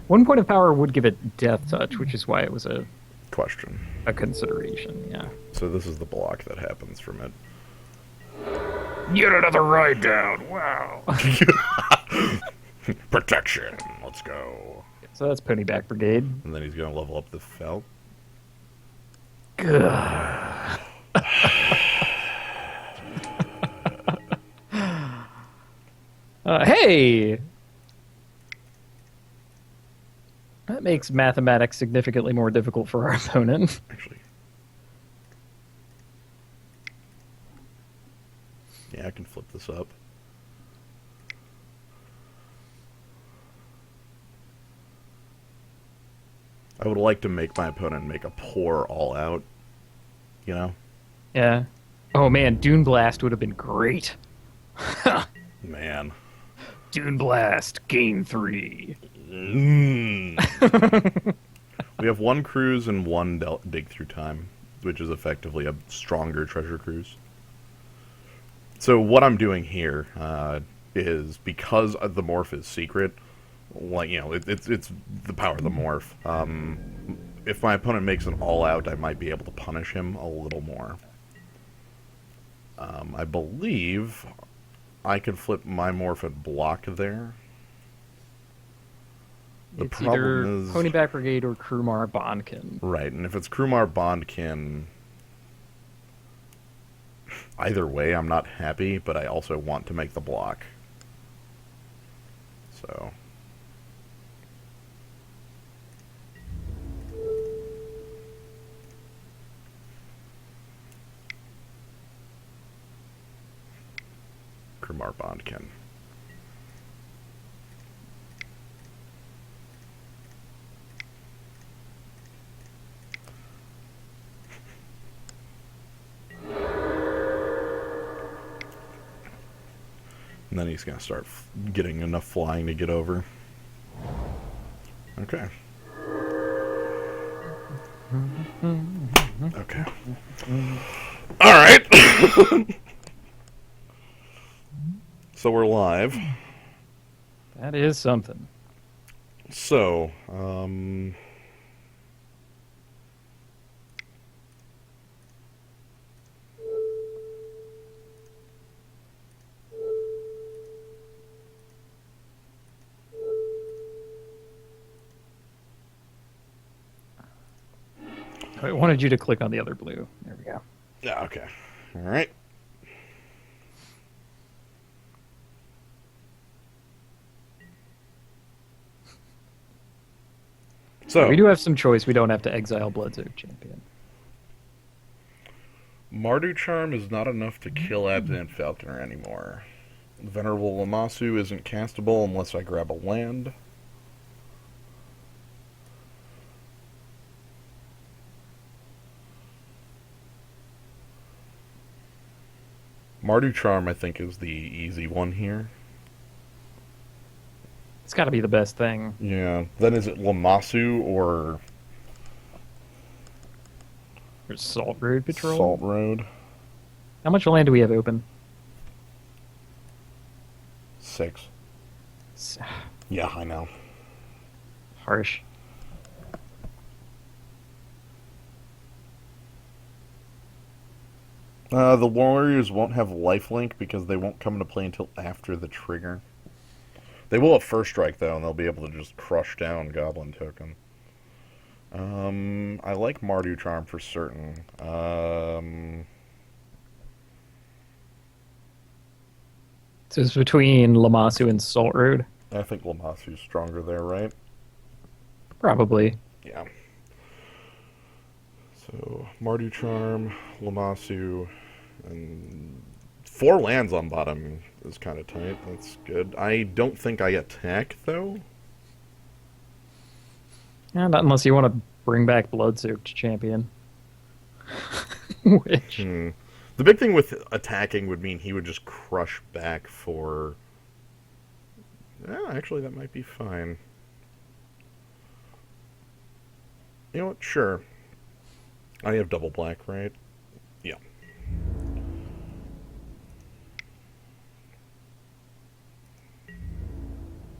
1 point of power would give it Death Touch, which is why it was a Question. consideration, yeah. So this is the block that happens from it. Yet another ride down, wow. Protection, let's go. So that's Ponyback Brigade. And then he's going to level up the Felt. Hey, that makes mathematics significantly more difficult for our opponent. Actually, yeah, I can flip this up. I would like to make my opponent make a poor all out, you know? Yeah. Oh man, Dune Blast would have been great. Man. Dune Blast, gain 3. Mm. We have one cruise and one dig through time, which is effectively a stronger treasure cruise. So what I'm doing here is because the morph is secret, like it's the power of the morph. If my opponent makes an all out, I might be able to punish him a little more. I believe I could flip my morph and block there. The It's either problem is Ponyback Brigade or Krumar Bondkin. right, and if it's Krumar Bondkin, either way, I'm not happy, but I also want to make the block. So Krumar Bondkin. And then he's going to start getting enough flying to get over. Okay. Okay. All right. So we're live. That is something. So, I wanted you to click on the other blue. There we go. yeah, okay. All right. So, We do have some choice. We don't have to exile Bloodsoak Champion. Mardu Charm is not enough to kill Abzan Falconer anymore. Venerable Lamasu isn't castable unless I grab a land. Mardu Charm, I think, is the easy one here. It's got to be the best thing. Yeah. Then is it Lamasu or There's Salt Road Patrol. Salt Road? How much land do we have open? 6. It's Yeah, I know. harsh. The Warriors won't have lifelink because they won't come into play until after the trigger. They will have first strike though, and they'll be able to just crush down Goblin Token. I like Mardu Charm for certain. So it's between Lamasu and Salt Road? I think Lamasu's stronger there, right? Probably. Yeah. So Mardu Charm, Lamasu, and 4 lands on bottom is kind of tight. That's good. I don't think I attack though. Yeah, not unless you want to bring back Bloodsoaked Champion. Which... The big thing with attacking would mean he would just crush back for... Yeah, actually, that might be fine. You know what? Sure. I have double black, right? Yeah.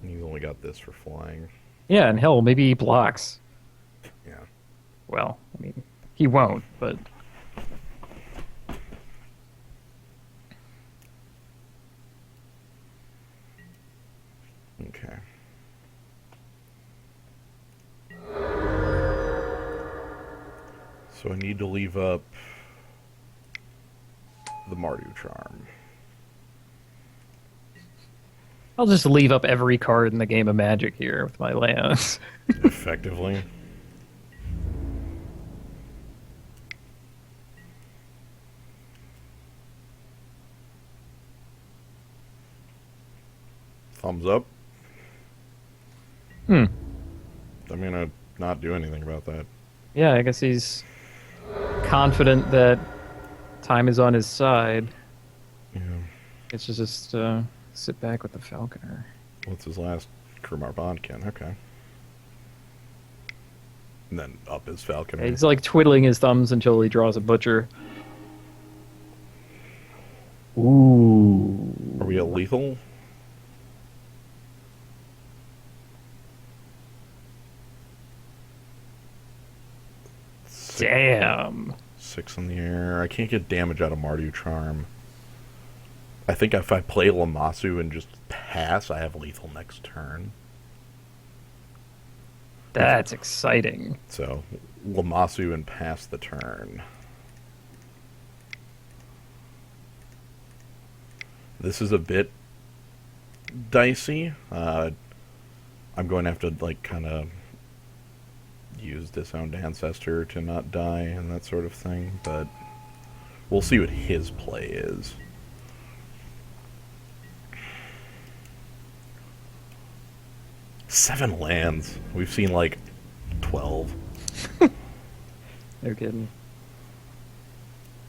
He's only got this for flying. Yeah, and hell, maybe he blocks. Yeah. Well, I mean, he won't, but... Okay. So I need to leave up the Mardu Charm. I'll just leave up every card in the game of Magic here with my lands. Effectively. Thumbs up. Hmm. I'm gonna not do anything about that. Yeah, I guess he's confident that time is on his side. Yeah. It's just sit back with the Falconer. What's his last? Kurmar Bondkin. Okay. And then up his Falconer. He's like twiddling his thumbs until he draws a Butcher. Ooh. Are we at lethal? Damn. 6 in the air. I can't get damage out of Mardu Charm. I think if I play Lamasu and just pass, I have lethal next turn. That's exciting. So, Lamasu and pass the turn. This is a bit dicey. I'm going to have to, like, kind of use Disowned Ancestor to not die and that sort of thing, but we'll see what his play is. Seven lands. We've seen like 12. No kidding.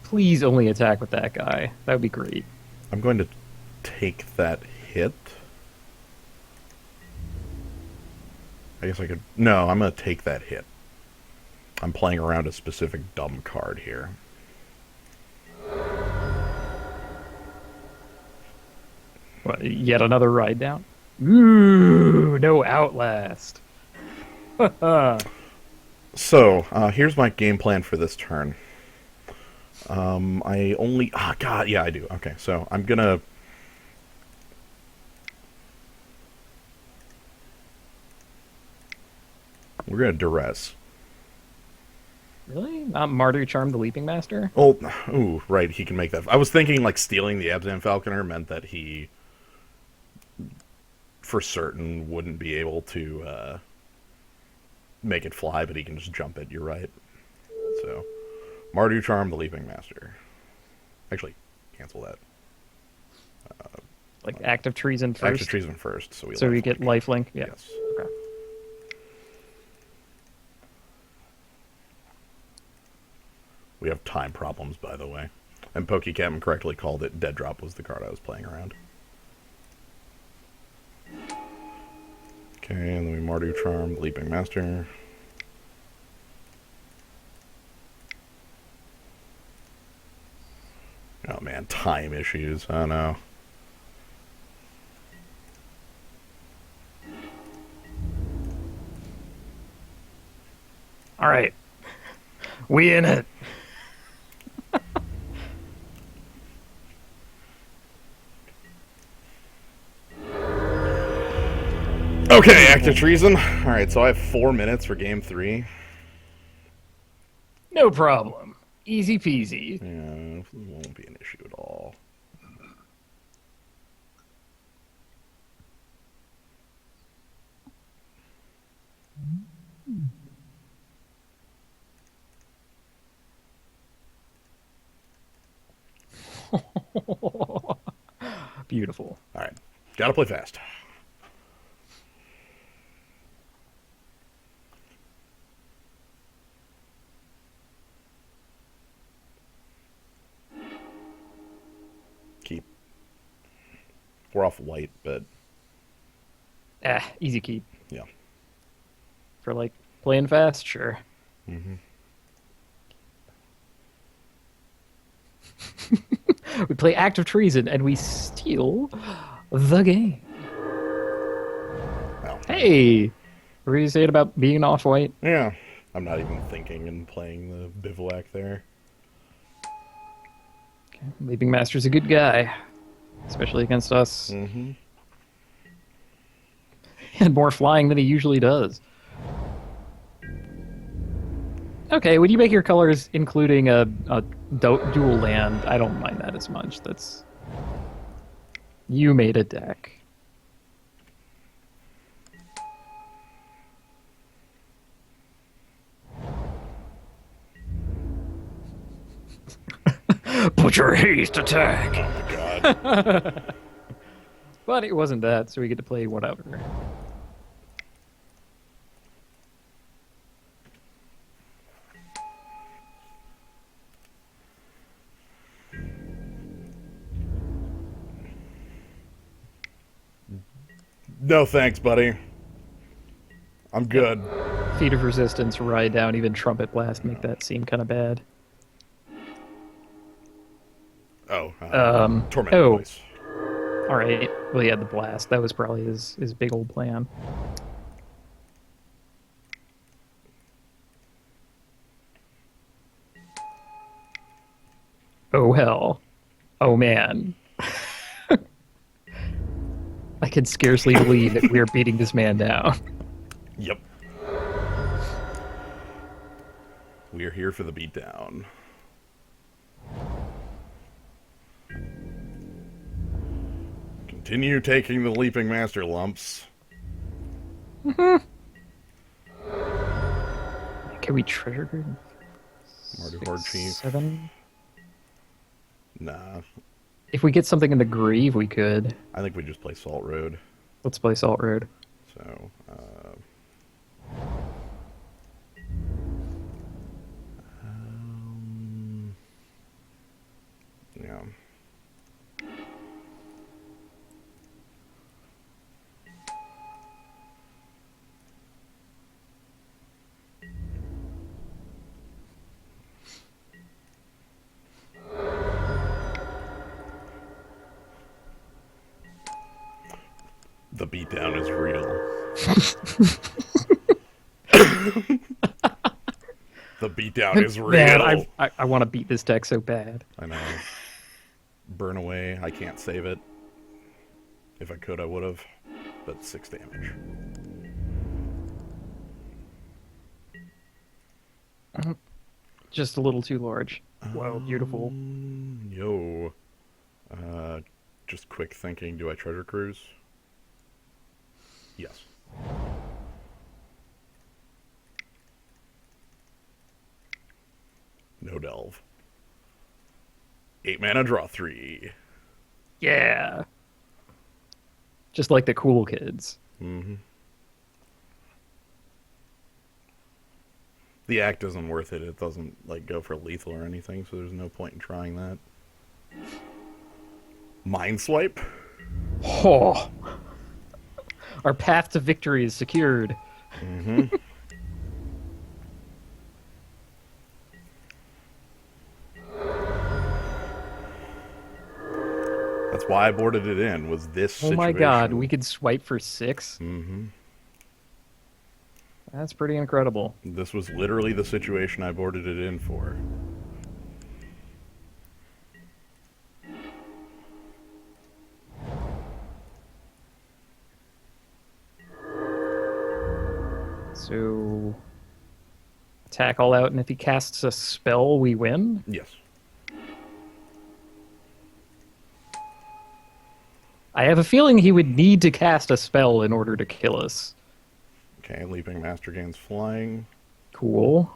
Please only attack with that guy. That would be great. I'm going to take that hit. I guess I could... No, I'm going to take that hit. I'm playing around a specific dumb card here. What, yet another ride down? Ooh, no Outlast. So, here's my game plan for this turn. I only... Ah, God, yeah, I do. Okay, so I'm gonna... We're gonna Duress. Really? Not Mardu Charm the Leaping Master? Oh, ooh, right, he can make that. I was thinking, like, stealing the Abzan Falconer meant that he, for certain, wouldn't be able to make it fly, but he can just jump it, you're right. So, Mardu Charm, the Leaping Master. Actually, cancel that. Like Active Treason first? Active Treason first, so we get lifelink? Yeah. Yes. Okay. We have time problems, by the way. And PokeCaptain correctly called it Dead Drop was the card I was playing around. Okay, and then we Mardu Charm, Leaping Master. Oh man, time issues. Oh no. All right. We in it. Okay, Active Treason. Alright, so I have 4 minutes for game 3. No problem. Easy peasy. Yeah, it won't be an issue at all. Beautiful. Alright, gotta play fast. Keep. We're off white, but Easy keep. yeah. For like playing fast, sure. Mm-hmm. We play Active Treason and we steal the game. Well, Hey! What were you saying about being off white? yeah. I'm not even thinking and playing the bivouac there. Okay. Leaping Master's a good guy. Especially against us. Mm-hmm. He had more flying than he usually does. Okay, when you make your colors including a dual land, I don't mind that as much. That's you made a deck. Put your haste attack. Oh my god. But it wasn't that, so we get to play whatever. No thanks, buddy. I'm good. Feet of Resistance, Ride Down, even Trumpet Blast make that seem kind of bad. Oh, Tormented oh. Voice. All right. Well, yeah, the blast. That was probably his big old plan. Oh, hell. Oh, man. I can scarcely believe that we're beating this man down. Yep. We are here for the beatdown. Continue taking the Leaping Master lumps. Can we treasure grid? Mardu Horde Chief. 7? Nah. If we get something in the Grieve, we could. I think we just play Salt Road. Let's play Salt Road. So, yeah. The beatdown is real. The beatdown is real. Man, I want to beat this deck so bad. I know. Burn away. I can't save it. If I could, I would have. But 6 damage. Just a little too large. Wow, beautiful. Yo. Just quick thinking. Do I treasure cruise? Yes. No delve. 8 mana, draw 3. Yeah. Just like the cool kids. Mm-hmm. The act isn't worth it. It doesn't like go for lethal or anything, so there's no point in trying that. Mind swipe? Oh. Our path to victory is secured. Mm-hmm. That's why I boarded it in, was this Oh situation. my god, we could swipe for 6? Mm-hmm. That's pretty incredible. This was literally the situation I boarded it in for. So, attack all out, and if he casts a spell, we win? Yes. I have a feeling he would need to cast a spell in order to kill us. Okay, Leaping Master gains flying. Cool.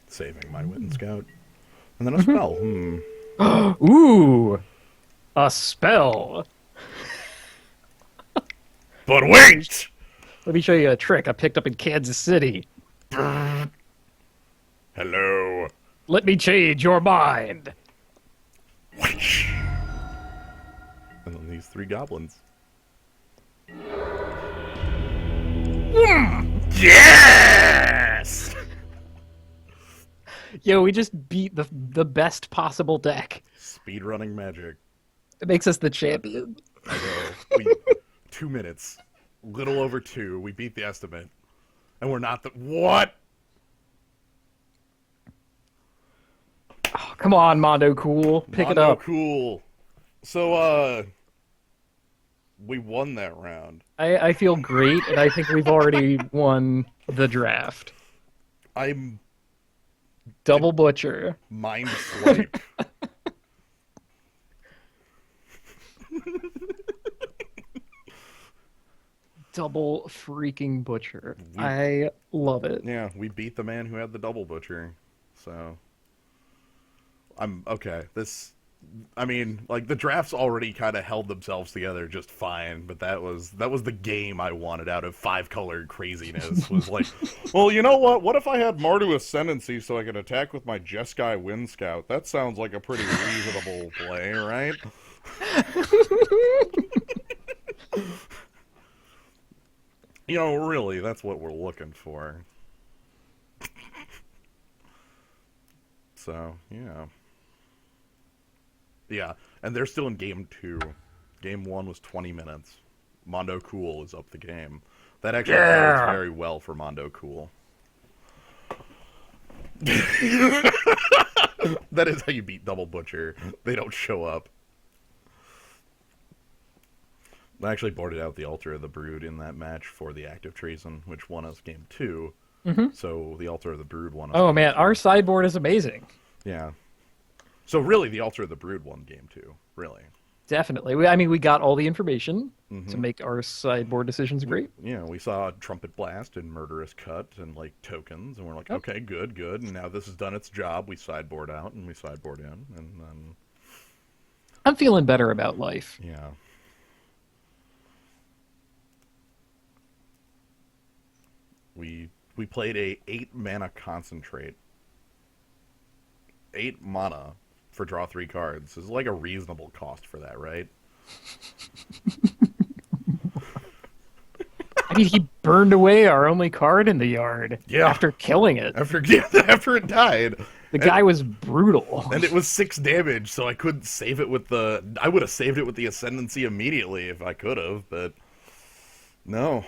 Saving my Wit and Scout. And then a spell. Ooh! A spell! But wait! Let me show you a trick I picked up in Kansas City. Hello. Let me change your mind. And then these 3 goblins. Yes! Yo, we just beat the best possible deck. Speedrunning magic. It makes us the champion. I know. 2 minutes. Little over 2. We beat the estimate. And we're not the... What? Come on, Mondo Cool. Pick it Mondo up. Cool. So, we won that round. I feel great, and I think we've already won the draft. I'm Double Butcher. mind swipe. Double freaking Butcher. I love it. Yeah, we beat the man who had the double butcher. So, I'm okay. I mean, like the drafts already kind of held themselves together just fine, but that was the game I wanted out of five colored craziness. Was like, well, you know what? What if I had Mardu Ascendancy so I could attack with my Jeskai Wind Scout? That sounds like a pretty reasonable play, right? You know, really, that's what we're looking for. So, yeah. Yeah, and they're still in game 2. Game 1 was 20 minutes. Mondo Cool is up the game. That actually bodes very well for Mondo Cool. That is how you beat Double Butcher. They don't show up. I actually boarded out the Altar of the Brood in that match for the Active Treason, which won us game 2. Mm-hmm. So the Altar of the Brood won us. Oh man, 2. our sideboard is amazing. Yeah. So really, the Altar of the Brood won game 2. Really. Definitely. We got all the information to make our sideboard decisions great. Yeah, we saw Trumpet Blast and Murderous Cut and like tokens, and we're like, okay, good. And now this has done its job. We sideboard out and we sideboard in, and then I'm feeling better about life. yeah. We played a 8 mana concentrate. 8 mana for draw 3 cards. This is like a reasonable cost for that, right? I mean, he burned away our only card in the yard. Yeah. After killing it. After it died. The guy was brutal. And it was 6 damage, so I couldn't save it with the... I would have saved it with the Ascendancy immediately if I could have, but... No.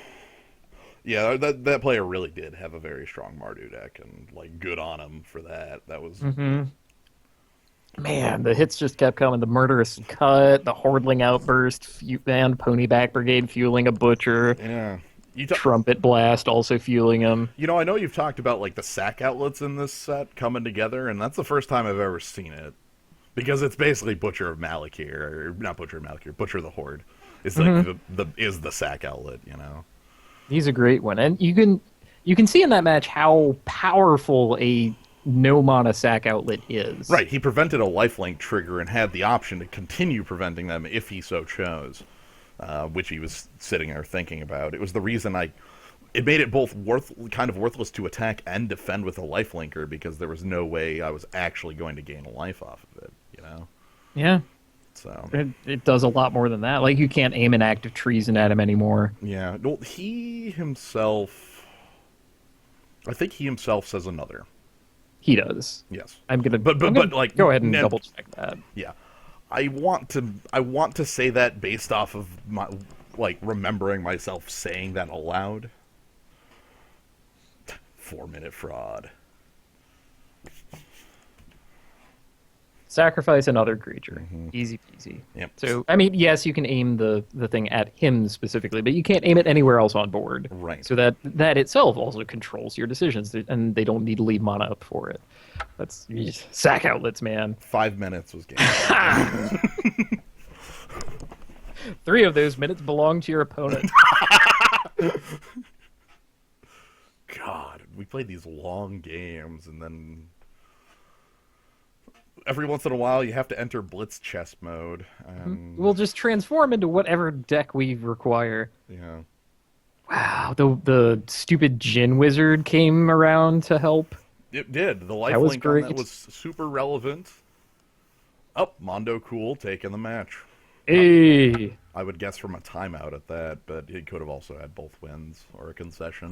Yeah, that player really did have a very strong Mardu deck, and, like, good on him for that. That was... Mm-hmm. Man, the hits just kept coming. The Murderous Cut, the Hordling Outburst, and Ponyback Brigade fueling a Butcher. Yeah. Trumpet Blast also fueling him. You know, I know you've talked about, like, the sack outlets in this set coming together, and that's the first time I've ever seen it. Because it's basically Butcher of Malakir, or not Butcher of Malakir, Butcher of the Horde. It's like the sack outlet, you know? He's a great one. And you can see in that match how powerful a no-mana sack outlet is. Right, he prevented a lifelink trigger and had the option to continue preventing them if he so chose. Which he was sitting there thinking about. It was the reason it made it both kind of worthless to attack and defend with a lifelinker, because there was no way I was actually going to gain a life off of it, you know? Yeah. So it does a lot more than that. Like, you can't aim an Active Treason at him anymore. yeah, well, he himself, I think he himself says another. He does. Yes. I'm gonna like go ahead and double check that. Yeah. I want to say that based off of my, like, remembering myself saying that aloud. 4-minute fraud. Sacrifice another creature. Easy peasy. Yep. So, I mean, yes, you can aim the thing at him specifically, but you can't aim it anywhere else on board. Right. So that itself also controls your decisions, and they don't need to leave mana up for it. That's sack outlets, man. 5 minutes was game. 3 of those minutes belong to your opponent. God, we played these long games, and then every once in a while you have to enter Blitz chess mode. And We'll just transform into whatever deck we require. yeah. Wow, the stupid Djinn Wizard came around to help. It did. The life That was link on that great. was super relevant. Oh, Mondo Cool taking the match. Hey! I would guess from a timeout at that, but he could have also had both wins or a concession.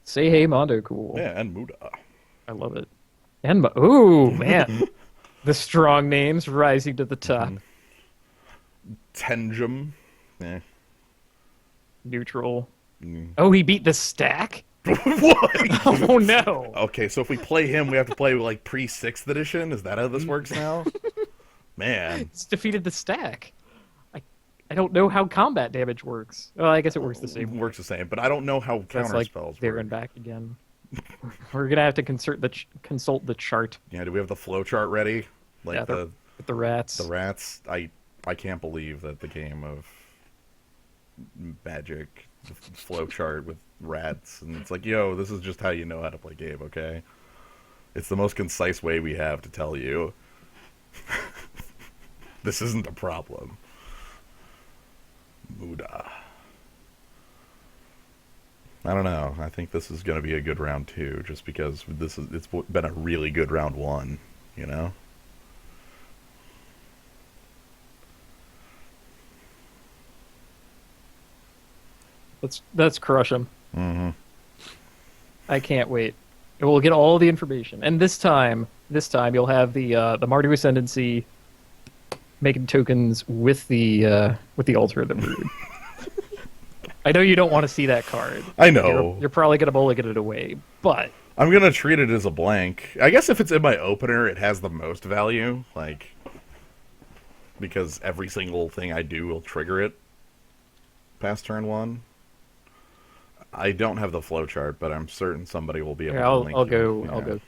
Say hey, Mondo Cool. Yeah, and Muda. I love it. And ooh, man. The strong names rising to the top. Tenjum. Eh. Neutral. Mm. Oh, he beat the stack? What? Oh no! Okay, so if we play him, we have to play like pre-6th edition? Is that how this works now? Man. It's defeated the stack. I I don't know how combat damage works. Well, I guess it works the same way. Works the same, but I don't know how That's counter like spells there work. and back again. We're gonna have to consult the chart. Yeah, do we have the flow chart ready? Like Yeah, the with the rats. rats. I can't believe that the game of Magic the flow chart with rats, and it's like, yo, this is just how you know how to play game, okay? It's the most concise way we have to tell you this isn't a problem. Muda. I don't know. I think this is going to be a good round 2, just because it's been a really good round 1, you know? Let's crush them. Mm-hmm. I can't wait. We'll get all the information, and this time you'll have the Mardu Ascendancy making tokens with the Altar of the Brood. I know you don't want to see that card. I know. You're probably gonna mulligan it away, but I'm going to treat it as a blank. I guess if it's in my opener, it has the most value, like, because every single thing I do will trigger it past turn 1. I don't have the flowchart, but I'm certain somebody will be able to link I'll it. go. Yeah. I'll go.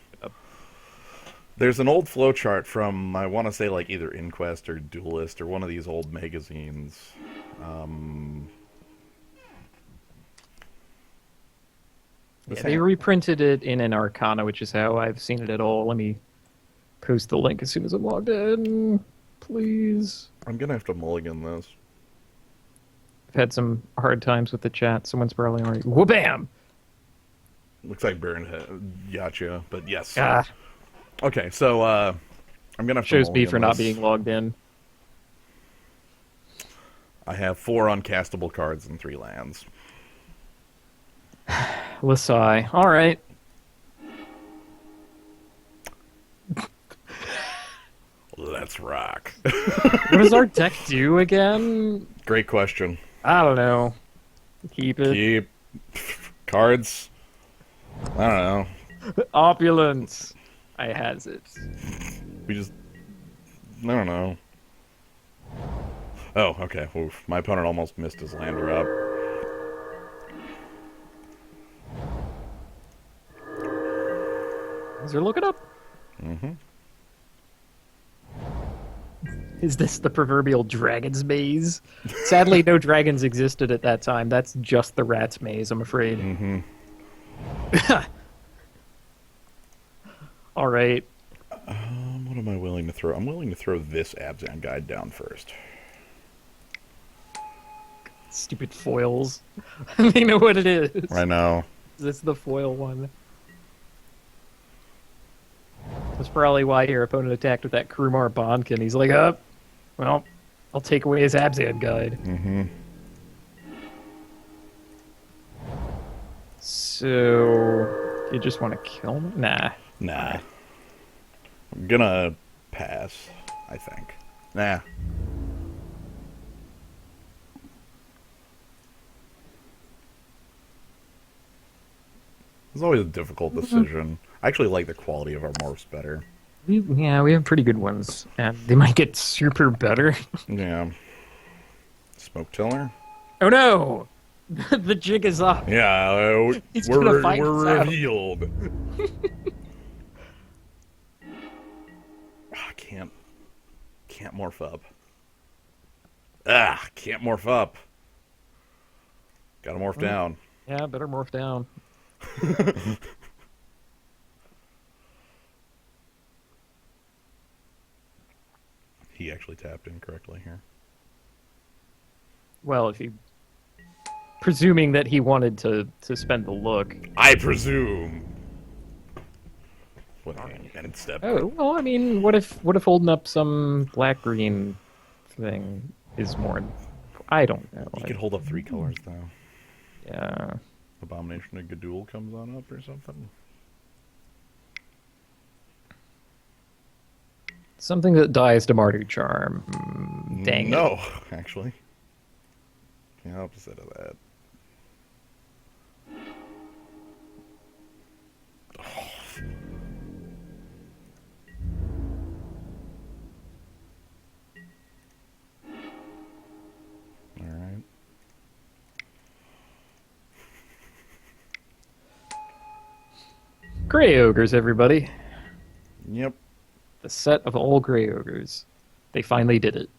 There's an old flowchart from, I want to say, like, either Inquest or Duelist or one of these old magazines. Yeah, they reprinted it in an Arcana, which is how I've seen it at all. Let me post the link as soon as I'm logged in, please. I'm going to have to mulligan this. I've had some hard times with the chat. Someone's probably already wha-bam! Looks like Baron gotcha, but yes. Ah, Okay, so I'm going to have to shows me mulligan for not this. being logged in. I have 4 uncastable cards and 3 lands. Lasai. All right. Let's rock. What does our deck do again? Great question. I don't know. Keep it. Keep cards. I don't know. Opulence. I has it. We just, I don't know. Oh, okay. Oof. My opponent almost missed his land drop. Is there look it up? Mm-hmm. Is this the proverbial dragon's maze? Sadly, no dragons existed at that time. That's just the rat's maze, I'm afraid. Mm-hmm. All right. What am I willing to throw? I'm willing to throw this Abzan guide down first. Stupid foils. They know what it is. I know. This is the foil one. That's probably why your opponent attacked with that Kurumar Bonkin. He's like, oh, well, I'll take away his Abzan guide. Mm-hmm. So, you just want to kill me? Nah. Nah. I'm gonna pass, I think. Nah. It's always a difficult decision. I actually like the quality of our morphs better. We have pretty good ones, and they might get super better. Yeah. Smoke Tiller? Oh no! The jig is up. Yeah, He's gonna find us we're out. revealed. Can't morph up. Can't morph up. Gotta morph down. Yeah, better morph down. He actually tapped in correctly here. Well, if he... Presuming that he wanted to spend the look. I presume. And instead, Oh, well, I mean, what if holding up some black-green thing is more... I don't know. he could hold up 3 colors though. Yeah. Abomination of Gadul comes on up or something. Something that dies to Mardu Charm. Dang it. No, actually. The opposite of that. Grey ogres, everybody. Yep. The set of all grey ogres. They finally did it.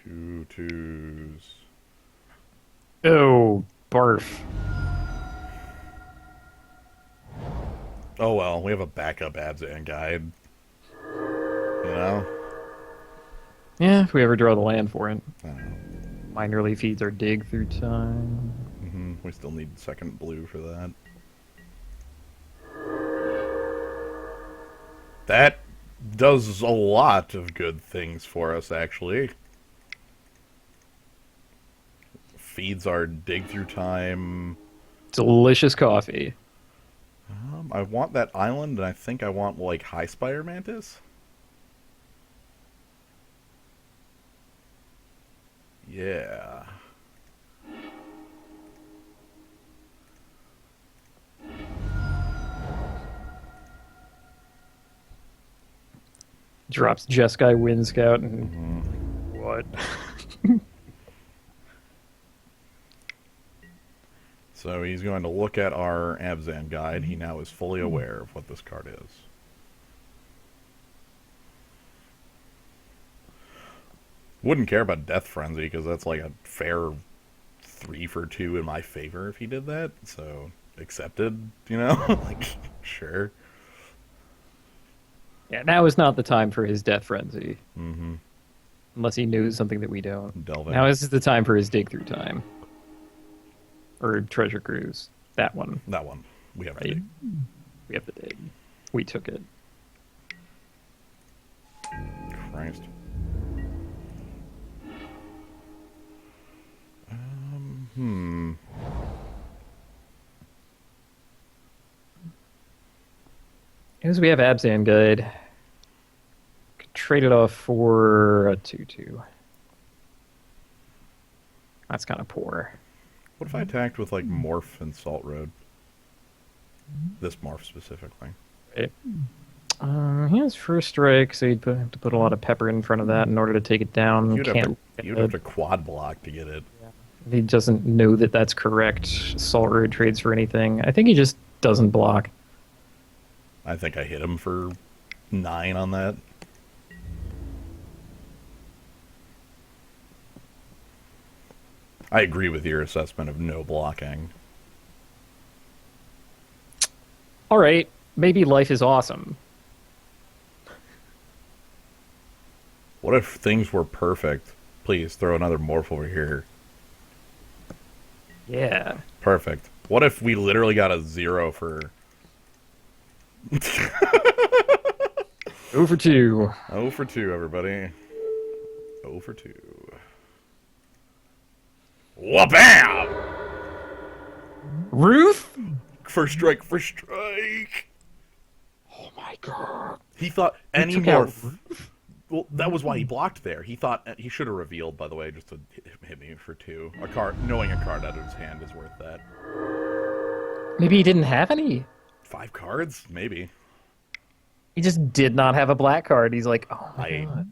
2 twos. Oh, barf. Oh well, we have a backup Abzan guide. You know? Yeah, if we ever draw the land for it. I don't know. Minorly feeds our dig through time. We still need second blue for that. That does a lot of good things for us, actually. Feeds our dig through time. Delicious coffee. I want that island, and I think I want, like, High Spire Mantis. Yeah. Drops Jeskai Wind Scout and what? So he's going to look at our Abzan guide. He now is fully aware of what this card is. Wouldn't care about Death Frenzy, because that's like a fair 3 for 2 in my favor if he did that. So, accepted, you know? Like, sure. Yeah, now is not the time for his death frenzy. Unless he knows something that we don't. Delving. Now is the time for his dig through time. Or treasure cruise. That one. That one. We have to Right. dig. We have the dig. We took it. Christ. As we have Abzan Guide. Could trade it off for a 2/2. That's kind of poor. What if I attacked with, like, Morph and Salt Road? This Morph specifically. Right. He has first strike, so you'd have to put a lot of pepper in front of that in order to take it down. You'd have to quad block to get it. If he doesn't know that that's correct, Salt Road trades for anything. I think he just doesn't block. I think I hit him for 9 on that. I agree with your assessment of no blocking. All right, maybe life is awesome. What if things were perfect? Please throw another morph over here. Yeah. Perfect. What if we literally got a 0 for... 0 for 2. 0 for 2, everybody. 0 for 2. Wha-bam! Ruth? First strike, first strike! Oh my god. He thought any took out morph... Well, that was why he blocked there. He thought... He should have revealed, by the way, just to hit me for 2. A card... Knowing a card out of his hand is worth that. Maybe he didn't have any. 5 cards? Maybe. He just did not have a black card. He's like, oh my god.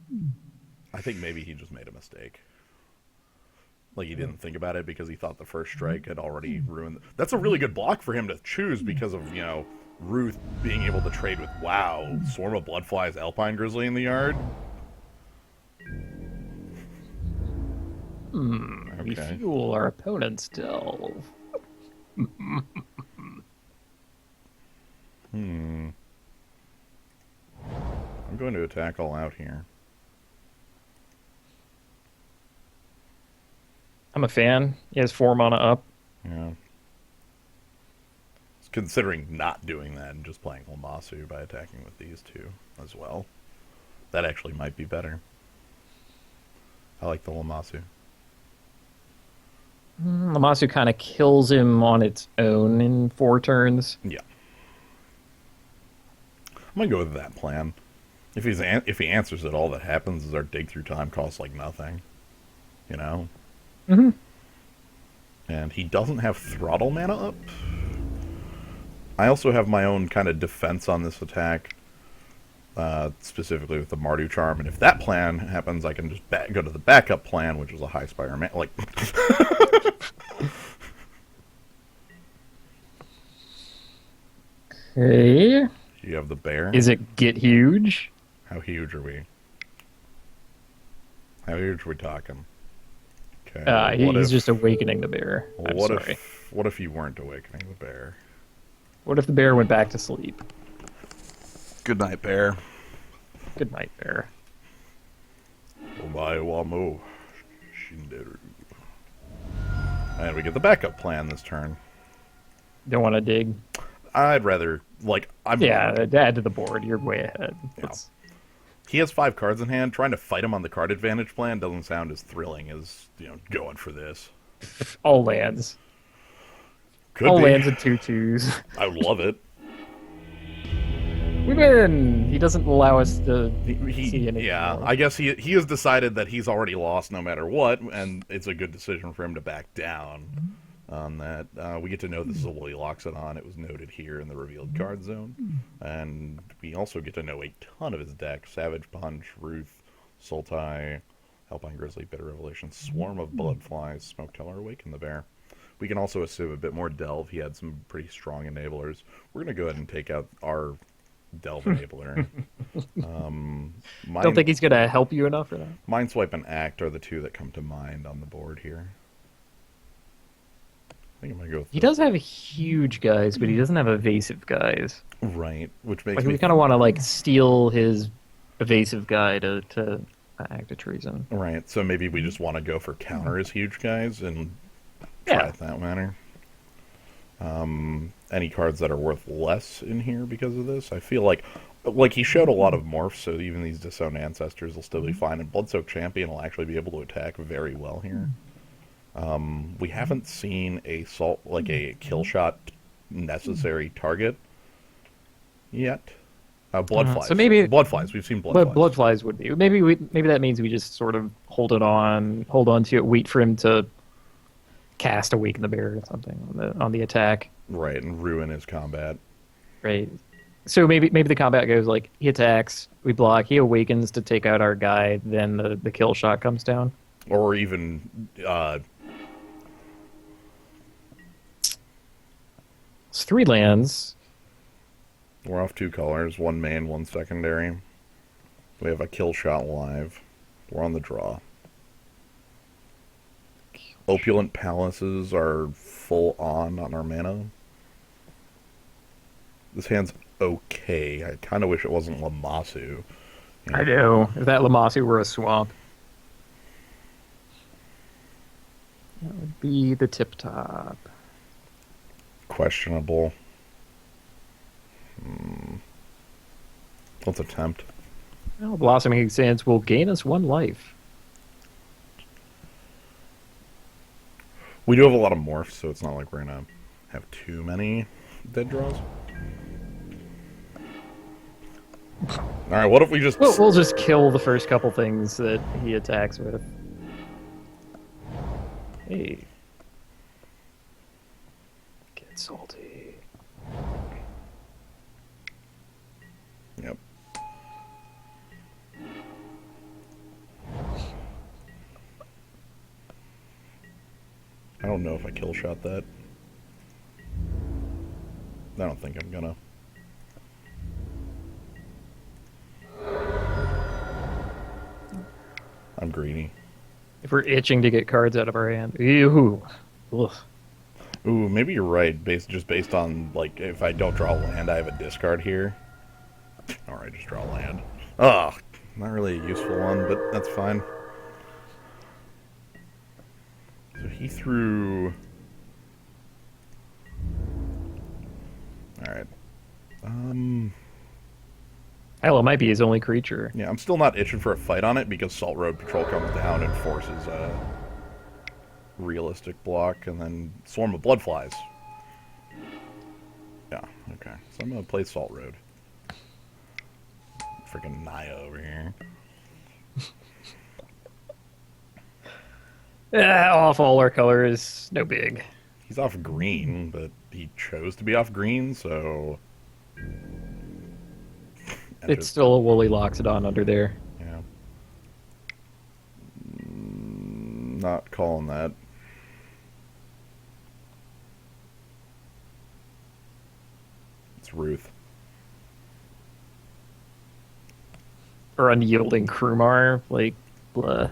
I think maybe he just made a mistake. Like, he didn't think about it because he thought the first strike had already ruined... That's a really good block for him to choose because of, you know, Ruth being able to trade with, wow, Swarm of Bloodflies, Alpine Grizzly in the yard? We fuel our opponent's delve. I'm going to attack all out here. I'm a fan. He has 4 mana up. Yeah. Considering not doing that and just playing Lamasu by attacking with these two as well. That actually might be better. I like the Lamasu. Lamasu kind of kills him on its own in 4 turns. Yeah. I'm going to go with that plan. If he answers it, all that happens is our dig through time costs like nothing. You know? Mm-hmm. And he doesn't have throttle mana up. I also have my own kind of defense on this attack. Specifically with the Mardu Charm. And if that plan happens, I can just go to the backup plan, which is a High Spire Man. Like... Okay. You have the bear. Is it get huge? How huge are we? How huge are we talking? Okay. He's just awakening the bear. I'm sorry. What if you weren't awakening the bear? What if the bear went back to sleep? Good night, bear. Good night, bear. Omae wa mo shinderu. And we get the backup plan this turn. Don't want to dig. I'd rather I'm Yeah, add to the board. You're way ahead. yeah. He has 5 cards in hand. Trying to fight him on the card advantage plan doesn't sound as thrilling as going for this. All lands. Could All be. lands and 2/2s. I would love it. We win. He doesn't allow us to see anything. Yeah, more. I guess he has decided that he's already lost no matter what, and it's a good decision for him to back down on that. We get to know this is a Woolly Loxodon. It was noted here in the revealed card zone, and we also get to know a ton of his deck: Savage Punch, Ruth, Sultai, Alpine Grizzly, Bitter Revelation, Swarm of Bloodflies, Smoke Teller, Awaken the Bear. We can also assume a bit more Delve. He had some pretty strong enablers. We're going to go ahead and take out our Delve enabler. Don't think he's gonna help you enough for that. Mindswipe and Act are the 2 that come to mind on the board here. I think I'm going to go with He does have huge guys, but he doesn't have evasive guys. right, which makes Like me we kind of want to steal his evasive guy to act a treason. right. So maybe we just want to go for counter as huge guys and try Yeah. it that manner. Any cards that are worth less in here because of this? I feel like he showed a lot of morphs, so even these disowned ancestors will still be fine, and Bloodsoaked Champion will actually be able to attack very well here. We haven't seen a kill shot necessary target yet. Bloodflies. So maybe Bloodflies. We've seen But Bloodflies. bloodflies would be maybe that means we just sort of hold on to it, wait for him to cast Awaken the Bear or something on the attack. Right, and ruin his combat. Right. So maybe the combat goes he attacks, we block, he awakens to take out our guy, then the kill shot comes down. Or even It's 3 lands. we're off 2 colors, 1 main, 1 secondary. We have a kill shot live. We're on the draw. Opulent Palaces are full on our mana. This hand's okay. I kind of wish it wasn't Lamasu. I know. If that Lamasi were a swamp, that would be the tip top. Questionable. Let's attempt. Well, Blossoming Sands will gain us 1 life. We do have a lot of morphs, so it's not like we're going to have too many dead draws. Alright, what if we just... We'll just kill the first couple things that he attacks with. Hey. Get salty. Yep. I don't know if I kill shot that. I don't think I'm gonna. I'm greedy. If we're itching to get cards out of our hand. Ew. Ugh. Ooh, maybe you're right. Based on if I don't draw land, I have a discard here. All right, just draw land. Ugh, not really a useful one, but that's fine. So he threw. All right. Hell, it might be his only creature. Yeah, I'm still not itching for a fight on it because Salt Road Patrol comes down and forces a realistic block, and then Swarm of Bloodflies. Yeah, okay. So I'm going to play Salt Road. Freaking Naya over here. Off all our colors. No big. He's off green, but he chose to be off green, so... It's still a Woolly Loxodon under there. Yeah. Not calling that. Let's it's Ruth. Or unyielding Krumar, like, blah.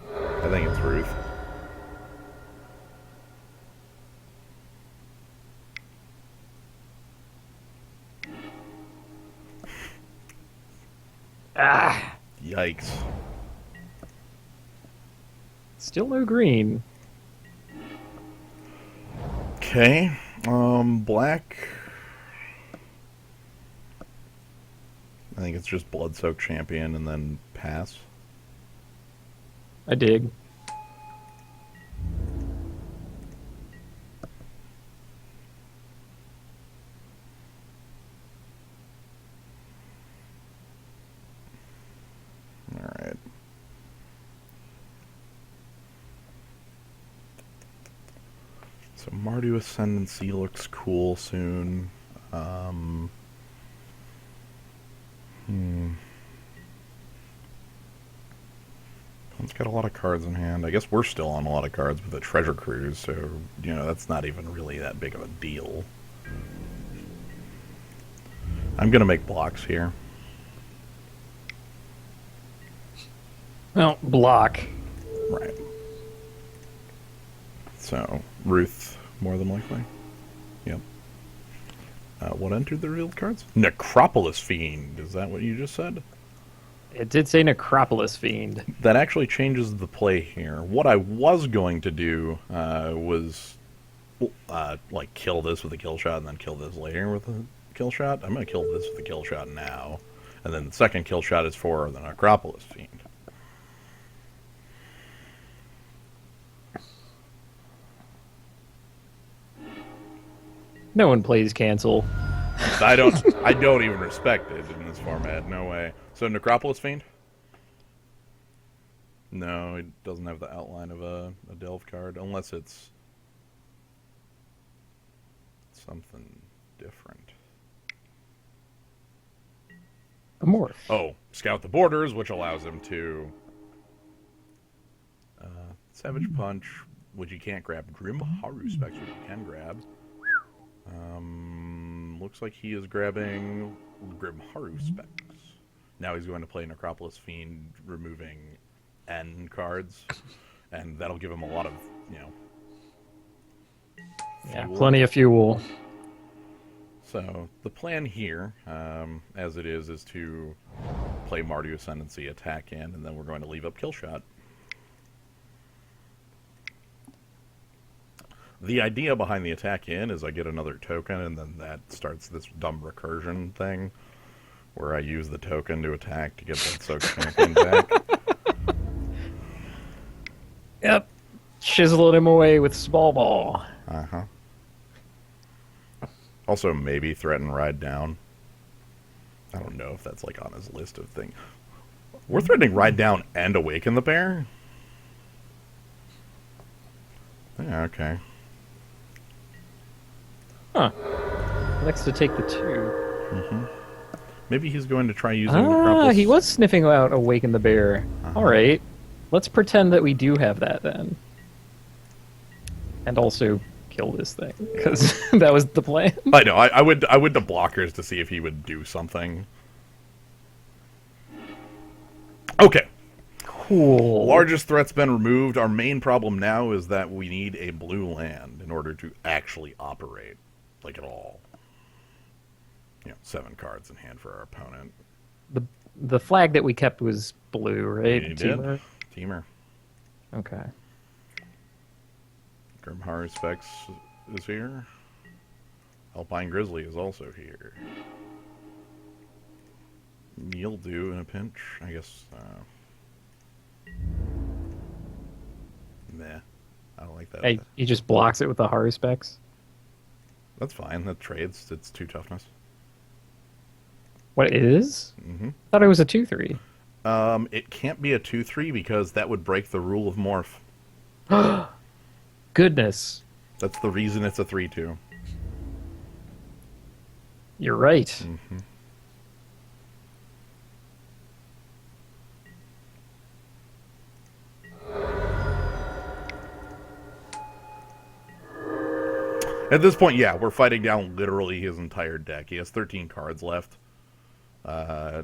I think it's Ruth. Ah, Yikes. still no green. Okay. Black. I think it's just Blood-Soaked Champion and then pass. I dig. Alright. So Mardu Ascendancy looks cool soon. It's got a lot of cards in hand. I guess we're still on a lot of cards with the Treasure Cruise, so, that's not even really that big of a deal. I'm gonna make blocks here. Well, block. Right. So, Ruth, more than likely. Yep. What entered the revealed cards? Necropolis Fiend. Is that what you just said? It did say Necropolis Fiend. That actually changes the play here. What I was going to do was, like, kill this with a kill shot and then kill this later with a kill shot. I'm going to kill this with a kill shot now. And then the second kill shot is for the Necropolis Fiend. No one plays cancel. I don't even respect it in this format. No way. So Necropolis Fiend? No, it doesn't have the outline of a delve card, unless it's something different. A morph. Oh, Scout the Borders, which allows him to Savage Punch, which you can't grab. Grim Haru Specs, which you can grab. Looks like he is grabbing Grim Haru Specs. Now he's going to play Necropolis Fiend, removing N cards, and that'll give him a lot of, Yeah, fuel. plenty of fuel. So the plan here, as it is to play Mardu Ascendancy, attack in, and then we're going to leave up Killshot. The idea behind the attack in is I get another token, and then that starts this dumb recursion thing, where I use the token to attack to get that Soaked Champion back. Yep. Chiseled him away with small ball. Uh-huh. Also, maybe threaten Ride Down. I don't know if that's, like, on his list of things. We're threatening Ride Down and Awaken the Bear? Yeah, okay. Huh. Likes to take the 2. Mm-hmm. Maybe he's going to try using Necropolis. He was sniffing out Awaken the Bear. Uh-huh. Alright. Let's pretend that we do have that then. And also kill this thing, because that was the plan. I know. I went to blockers to see if he would do something. Okay. Cool. Largest threat's been removed. Our main problem now is that we need a blue land in order to actually operate, like, at all. 7 cards in hand for our opponent. The flag that we kept was blue, right? He Teamer? did. Teamer. Okay. Grimhar Specs is here. Alpine Grizzly is also here. You'll do in a pinch, I guess. Nah, I don't like that. Hey, he just blocks it with the Haru specs. That's fine. That trades. It's 2 toughness. What it is? Mm-hmm. I thought it was a 2/3. It can't be a 2/3 because that would break the rule of morph. Goodness. That's the reason it's a 3/2. You're right. Mm-hmm. At this point, yeah, we're fighting down literally his entire deck. He has 13 cards left. Uh,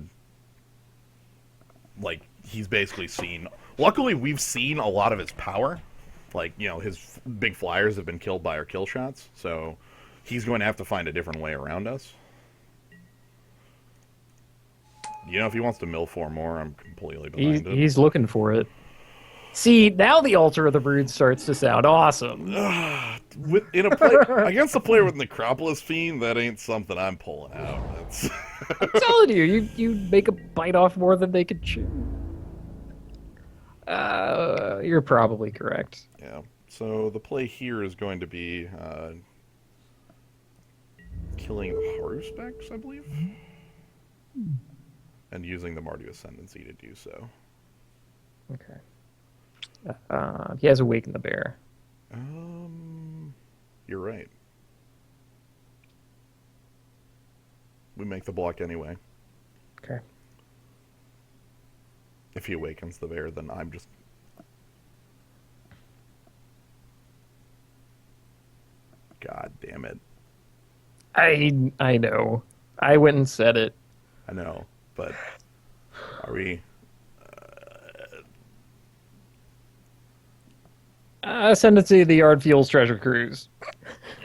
he's basically seen. Luckily, we've seen a lot of his power. His big flyers have been killed by our kill shots, so he's going to have to find a different way around us. If he wants to mill 4 more, I'm completely behind it. He's looking for it. See, now the Altar of the Brood starts to sound awesome. Against a player with Necropolis Fiend, that ain't something I'm pulling out. I'm telling you make a bite off more than they could chew. You're probably correct. Yeah. So the play here is going to be killing the Haruspecs, I believe, and using the Mardu Ascendancy to do so. Okay. He has Awaken the Bear. You're right. We make the block anyway. Okay. If he awakens the bear, then I'm just... God damn it. I know. I went and said it. I know, but are we... Send it to the Ardfields Treasure Cruise.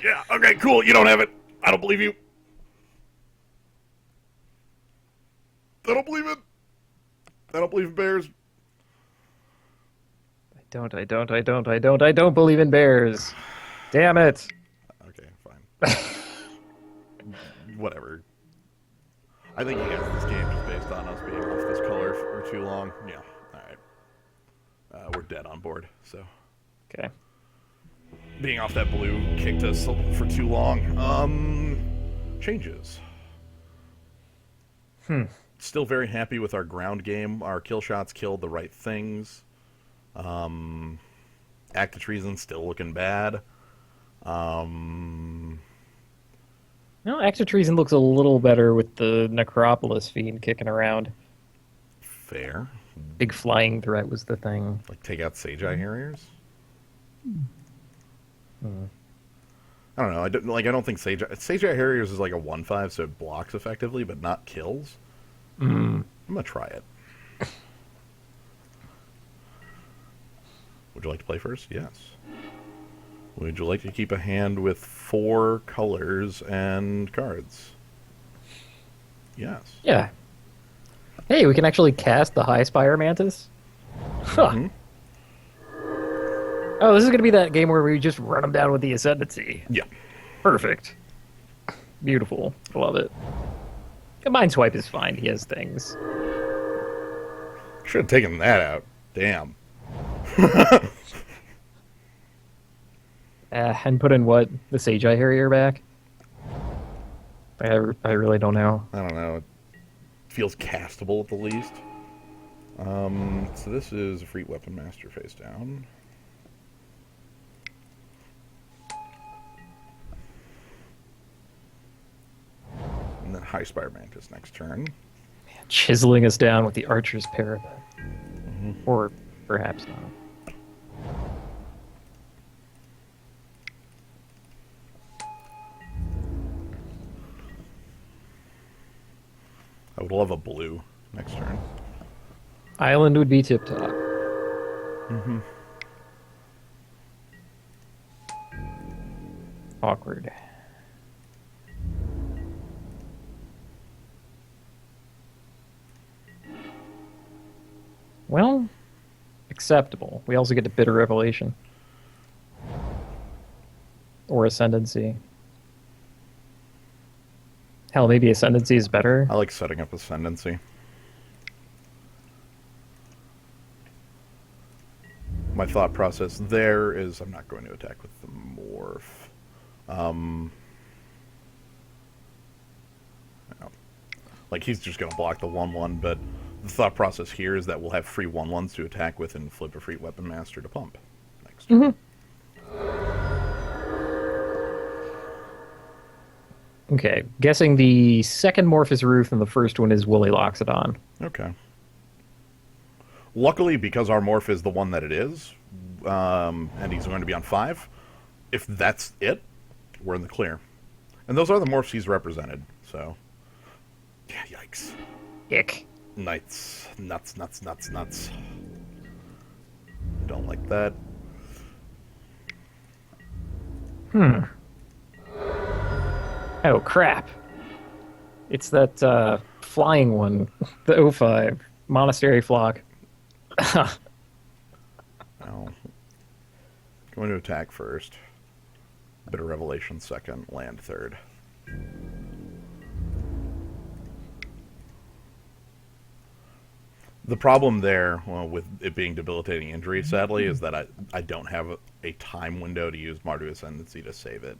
Yeah, okay, cool. You don't have it. I don't believe you. I don't believe it. I don't believe in bears. I don't believe in bears. Damn it. Okay, fine. Whatever. I think he has this game just based on us being off this color for too long. Yeah, alright. We're dead on board, so... Okay. Being off that blue kicked us for too long. Changes. Still very happy with our ground game. Our kill shots killed the right things. Act of Treason still looking bad. No, Act of Treason looks a little better with the Necropolis Fiend kicking around. Fair. Big flying threat was the thing. Like take out Sage Eye Harriers. I don't know. I don't think Sage Eye Harriers is like a 1/5, so it blocks effectively, but not kills. I'm gonna try it. Would you like to play first? Yes. Would you like to keep a hand with 4 colors and cards? Yes. Yeah. Hey, we can actually cast the High Spire Mantis? Huh. Mm-hmm. Oh, this is going to be that game where we just run him down with the Ascendancy. Yeah. Perfect. Beautiful. Love it. Mind Swipe is fine. He has things. Should have taken that out. Damn. And put in what? The Sage Eye Harrier back? I really don't know. I don't know. It feels castable at the least. So this is a free Weapon Master face down. And then High Spire Mantis next turn. Chiseling us down with the Archer's Parapet. Or perhaps not. I would love a blue next turn. Island would be tip-top. Awkward. Well, acceptable. We also get to Bitter Revelation. Or Ascendancy. Hell, maybe Ascendancy is better. I like setting up Ascendancy. My thought process there is I'm not going to attack with the Morph. Like, he's just going to block the 1/1, but the thought process here is that we'll have free 1/1s to attack with and flip a free Weapon Master to pump next turn. Okay, guessing the second Morph is Roof and the first one is Willy Loxodon. Okay. Luckily, because our Morph is the one that it is, and he's going to be on 5, if that's it, we're in the clear. And those are the morphs he's represented, so... Yeah, yikes. Ick. Nuts. Nuts. Don't like that. Oh, crap. It's that flying one, the O5, Monastery Flock. Well, going to attack first. Bit of Revelation second, land third. The problem there, well, with it being debilitating injury, sadly, is that I don't have a time window to use Mardu Ascendancy to save it.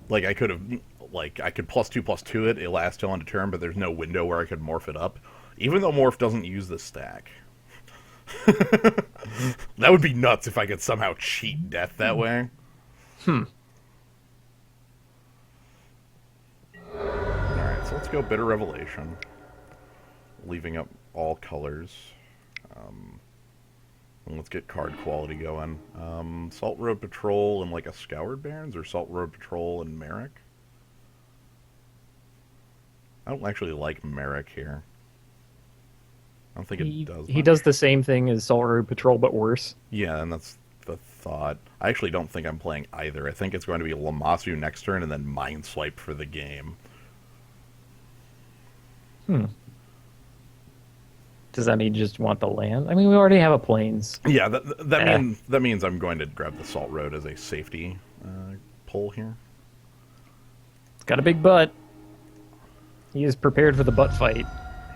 Like, I could have, like, I could +2/+2 it last till end of turn, but there's no window where I could morph it up. Even though Morph doesn't use the stack. That would be nuts if I could somehow cheat death that way. Alright, so let's go Bitter Revelation. Leaving up all colors. And let's get card quality going. Salt Road Patrol and like a Scoured Barrens, or Salt Road Patrol and Merrick? I don't actually like Merrick here. I don't think it does. He does the same thing as Salt Road Patrol, but worse. Yeah, and that's the thought. I actually don't think I'm playing either. I think it's going to be Lammasu next turn and then Mind Swipe for the game. Does that mean you just want the land? I mean, we already have a plains. Yeah, that means I'm going to grab the Salt Road as a safety pull here. It's got a big butt. He is prepared for the butt fight.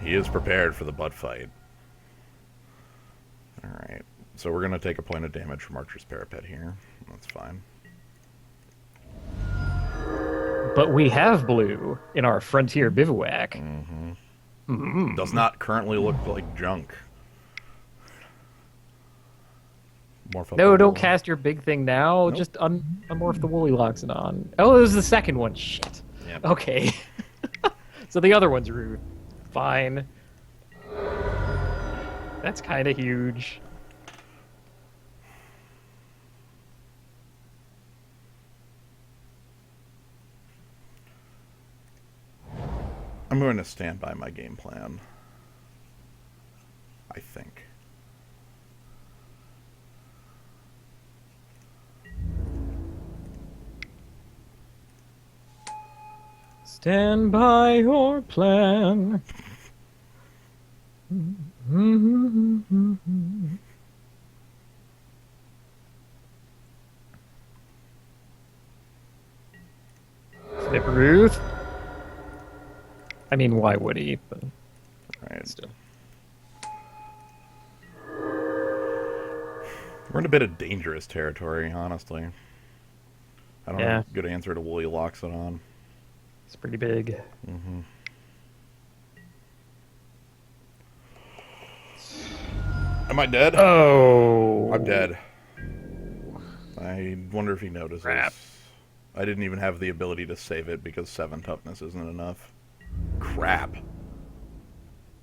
He is prepared for the butt fight. Alright, so we're going to take a point of damage from Archer's Parapet here. That's fine. But we have blue in our Frontier Bivouac. Does not currently look like junk. Morph up No, a don't little. cast your big thing now. Nope. Just unmorph the Woolly Locks and on. Oh, it was the second one. Shit. Yep. Okay. So the other one's rude. Fine. That's kind of huge. I'm going to stand by my game plan. I think. Stand by your plan. Snip Ruth. I mean, why would he? But Right. still. We're in a bit of dangerous territory, honestly. I don't have a good answer to Woolly Locks it on. It's pretty big. Am I dead? Oh. I'm dead. I wonder if he notices. Crap. I didn't even have the ability to save it because 7 toughness isn't enough. Crap.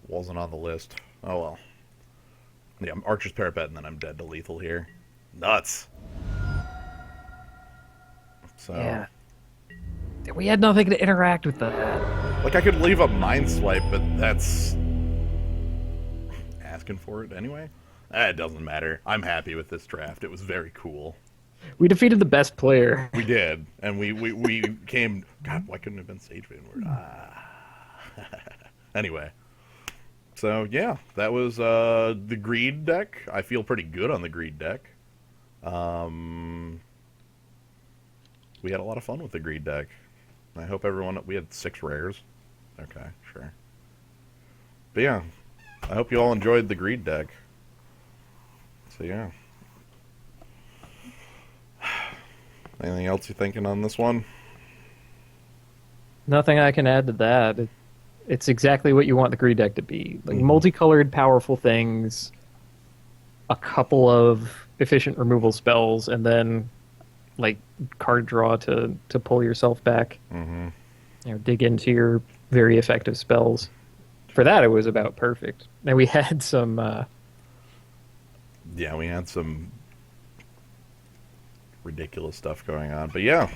Wasn't on the list. Oh well. Yeah, I'm Archer's Parapet and then I'm dead to lethal here. Nuts. So, Yeah. We had nothing to interact with that. like I could leave a Mind Swipe, but that's asking for it anyway. It doesn't matter. I'm happy with this draft. It was very cool. We defeated the best player. We did, and we came. God, why couldn't it have been Sage Vanward? Anyway, so yeah, that was the Greed deck. I feel pretty good on the Greed deck. We had a lot of fun with the Greed deck. I hope everyone. We had 6 rares. Okay, sure. But yeah, I hope you all enjoyed the Greed deck. So yeah. Anything else you thinking on this one? Nothing I can add to that. It's exactly what you want the Greed deck to be. Like multicolored, powerful things, a couple of efficient removal spells, and then like card draw to pull yourself back. You know, dig into your very effective spells. For that, it was about perfect. And we had some. Yeah, we had some ridiculous stuff going on. But yeah,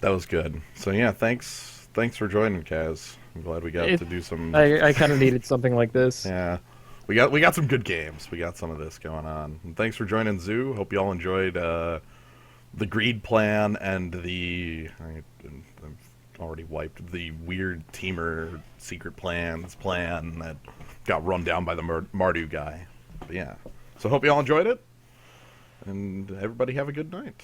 that was good. So yeah, thanks for joining, Kaz. I'm glad we got It, to do some. I kind of needed something like this. Yeah, we got some good games. We got some of this going on. And thanks for joining, Zoo. Hope you all enjoyed the greed plan and I've already wiped the weird teamer secret plan that got run down by the Mardu guy. But yeah, so hope you all enjoyed it, and everybody have a good night.